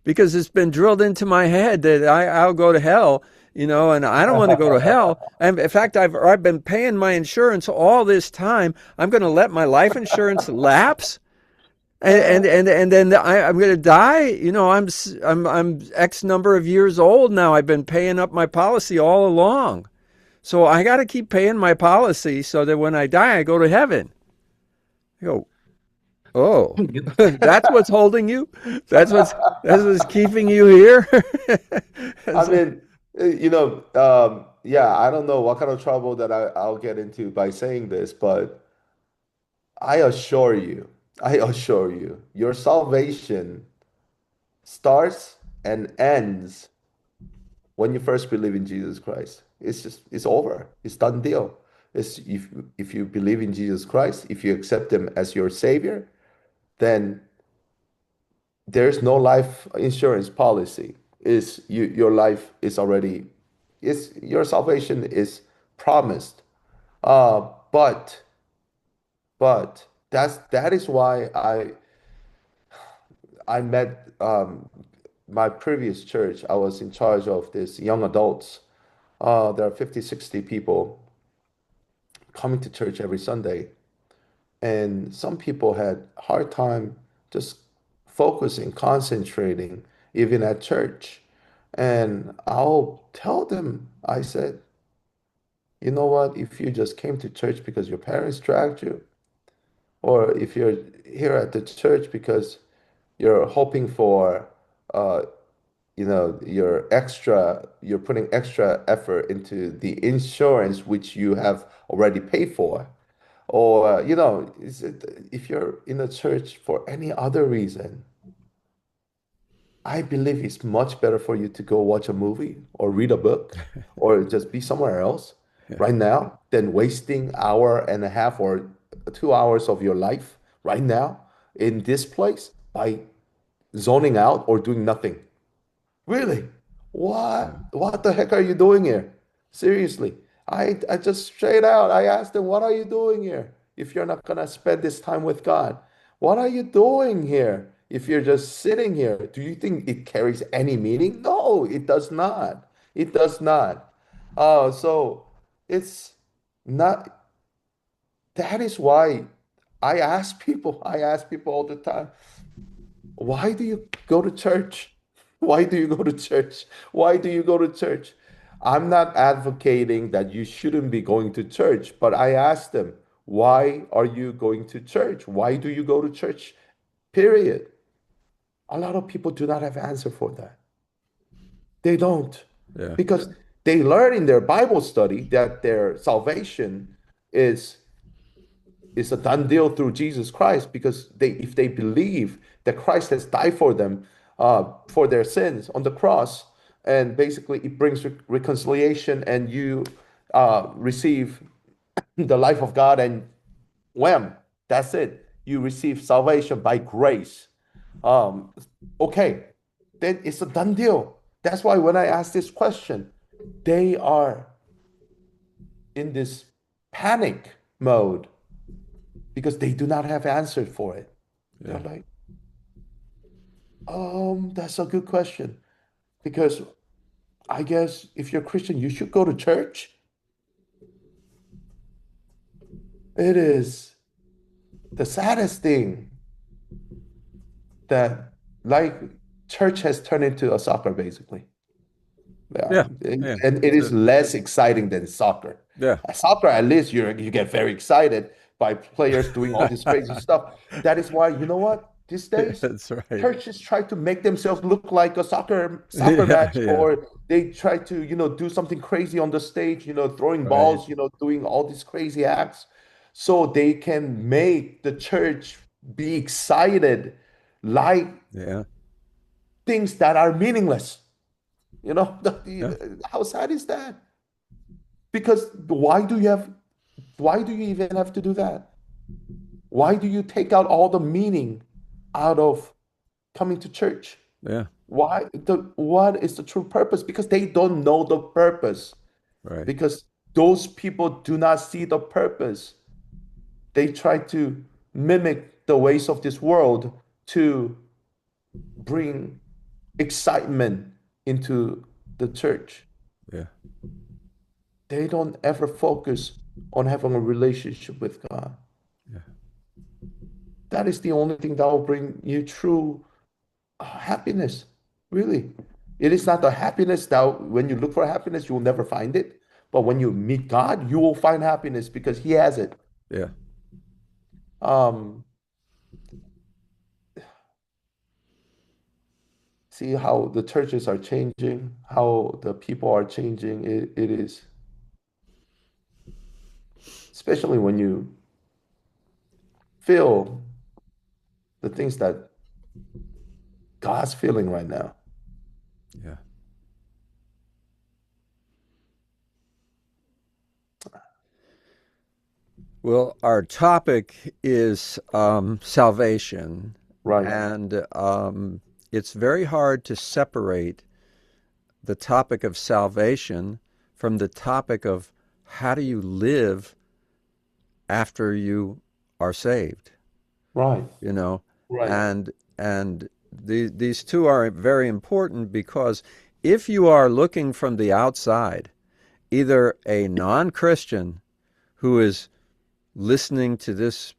Because it's been drilled into my head that I'll go to hell, and I don't want to go to hell. And in fact, I've been paying my insurance all this time. I'm going to let my life insurance lapse, and then I'm going to die. I'm X number of years old now. I've been paying up my policy all along, so I got to keep paying my policy so that when I die, I go to heaven. I go, oh, that's what's holding you. That's what's keeping you here. I So, mean, yeah, I don't know what kind of trouble that I'll get into by saying this, but I assure you, your salvation starts and ends when you first believe in Jesus Christ. It's over. It's done deal. It's if you believe in Jesus Christ, if you accept him as your savior, then there's no life insurance policy. Is your life is already is your salvation is promised. But that is why I met my previous church. I was in charge of this young adults. There are 50, 60 people coming to church every Sunday. And some people had hard time just focusing, concentrating, even at church. And I'll tell them, I said, you know what, if you just came to church because your parents dragged you, or if you're here at the church because you're hoping for, uh, you're putting extra effort into the insurance which you have already paid for, or if you're in a church for any other reason, I believe it's much better for you to go watch a movie or read a book or just be somewhere else yeah. right now than wasting hour and a half or 2 hours of your life right now in this place by zoning out or doing nothing. Really? What the heck are you doing here? Seriously. I just straight out, I asked them, what are you doing here if you're not gonna spend this time with God? What are you doing here if you're just sitting here? Do you think it carries any meaning? No, it does not. It does not. So it's not, that is why I ask people all the time, why do you go to church? Why do you go to church? Why do you go to church? I'm not advocating that you shouldn't be going to church, but I ask them, why are you going to church? Why do you go to church? Period. A lot of people do not have answer for that. They don't. Yeah. Because they learn in their Bible study that their salvation is is a done deal through Jesus Christ, because they if they believe that Christ has died for them, for their sins on the cross, and basically it brings reconciliation, and you receive the life of God, and wham, that's it. You receive salvation by grace. Um, okay, then it's a done deal. That's why when I ask this question, they are in this panic mode because they do not have answer for it. They're Yeah. like, that's a good question. Because I guess if you're Christian, you should go to church. It is the saddest thing that, like, church has turned into a soccer basically. Yeah, Yeah. Yeah. and it is less exciting than soccer. Yeah. Soccer, at least you get very excited by players doing all this crazy stuff. That is why, you know what? These days, That's right. churches try to make themselves look like a soccer Yeah. match, Yeah. or they try to, do something crazy on the stage, throwing Right. balls, doing all these crazy acts, so they can make the church be excited, like Yeah. things that are meaningless. Yeah. How sad is that? Because why do you even have to do that? Why do you take out all the meaning out of coming to church? Yeah. What is the true purpose? Because they don't know the purpose. Right. Because those people do not see the purpose. They try to mimic the ways of this world to bring excitement into the church. Yeah. They don't ever focus on having a relationship with God. Yeah. That is the only thing that will bring you true happiness, really. It is not the happiness that when you look for happiness, you will never find it. But when you meet God, you will find happiness because He has it. Yeah. Um, See how the churches are changing, how the people are changing. It is, especially when you feel the things that God's feeling right now. Yeah. Well, our topic is salvation, Right, and it's very hard to separate the topic of salvation from the topic of how do you live after you are saved, right, you know? right, And these two are very important because if you are looking from the outside, either a non-Christian who is listening to this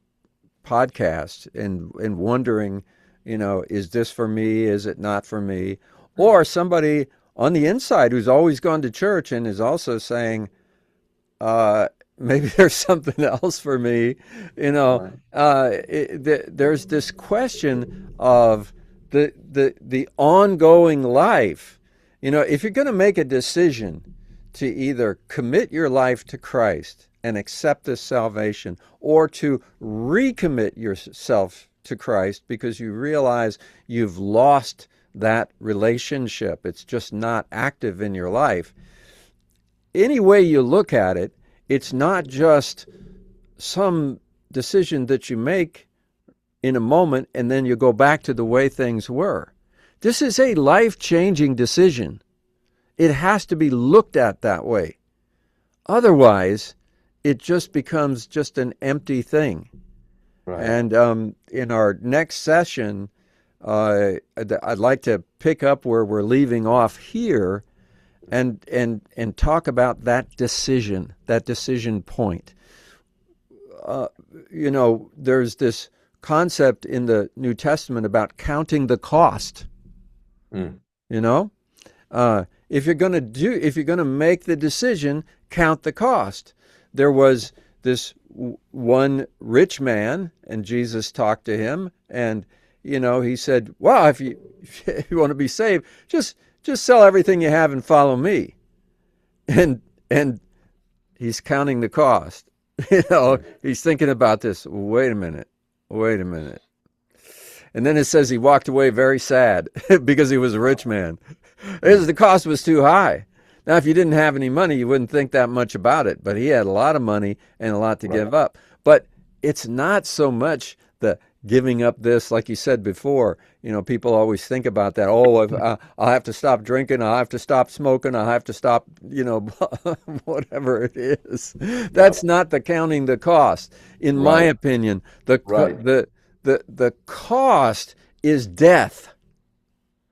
podcast and wondering, is this for me? Is it not for me? Or somebody on the inside who's always gone to church and is also saying, maybe there's something else for me. right, There's this question of the ongoing life. If you're going to make a decision to either commit your life to Christ and accept this salvation, or to recommit yourself to Christ because you realize you've lost that relationship, it's just not active in your life. Any way you look at it, it's not just some decision that you make in a moment and then you go back to the way things were. This is a life-changing decision. It has to be looked at that way. Otherwise, it just becomes just an empty thing. right. And in our next session, I'd like to pick up where we're leaving off here and talk about that decision point. There's this concept in the New Testament about counting the cost. Mm. If you're going to make the decision, count the cost. There was this one rich man, and Jesus talked to him, and he said, "Well, if you want to be saved, just sell everything you have and follow me." And he's counting the cost. He's thinking about this. Wait a minute. And then it says he walked away very sad because he was a rich man. The cost was too high. Now, if you didn't have any money, you wouldn't think that much about it. But he had a lot of money and a lot to give up. But it's not so much the giving up this, like you said before. People always think about that. Oh, I'll have to stop drinking. I'll have to stop smoking. I'll have to stop, whatever it is. That's not the counting the cost. In my opinion, the cost is death.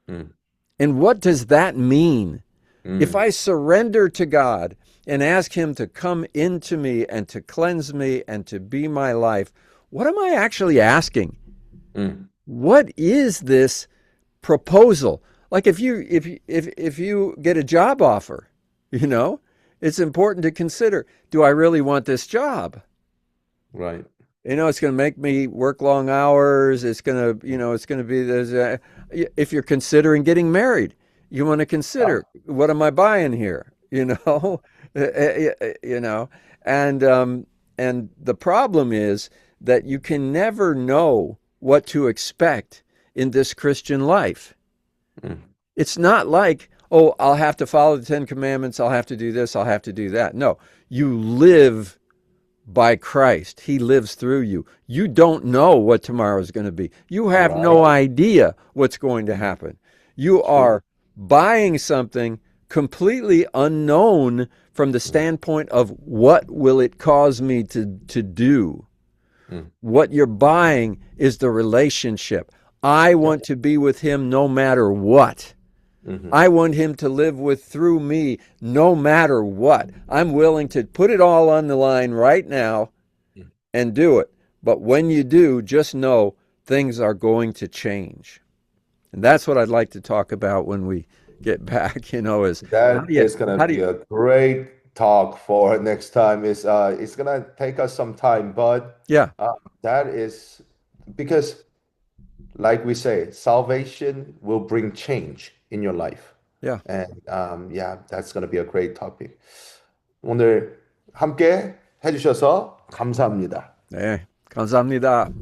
And what does that mean? If I surrender to God and ask him to come into me and to cleanse me and to be my life, what am I actually asking? What is this proposal? Like if you get a job offer, it's important to consider, do I really want this job? Right. It's going to make me work long hours. It's going to be this. If you're considering getting married, you want to consider, what am I buying here? And the problem is that you can never know what to expect in this Christian life. It's not like, oh, I'll have to follow the 10 Commandments. I'll have to do this. I'll have to do that. No, you live by Christ. He lives through you. You don't know what tomorrow is going to be. You have no idea what's going to happen. You are buying something completely unknown from the standpoint of what will it cause me to do. What you're buying is the relationship. I want to be with him no matter what. I want him to live through me no matter what. I'm willing to put it all on the line right now and do it. But when you do, just know things are going to change. And that's what I'd like to talk about when we get back, is that is going to be a great talk for next time. It's going to take us some time, but that is because, like we say, salvation will bring change in your life. And that's going to be a great topic. 오늘 함께 해주셔서 감사합니다. 네, 감사합니다.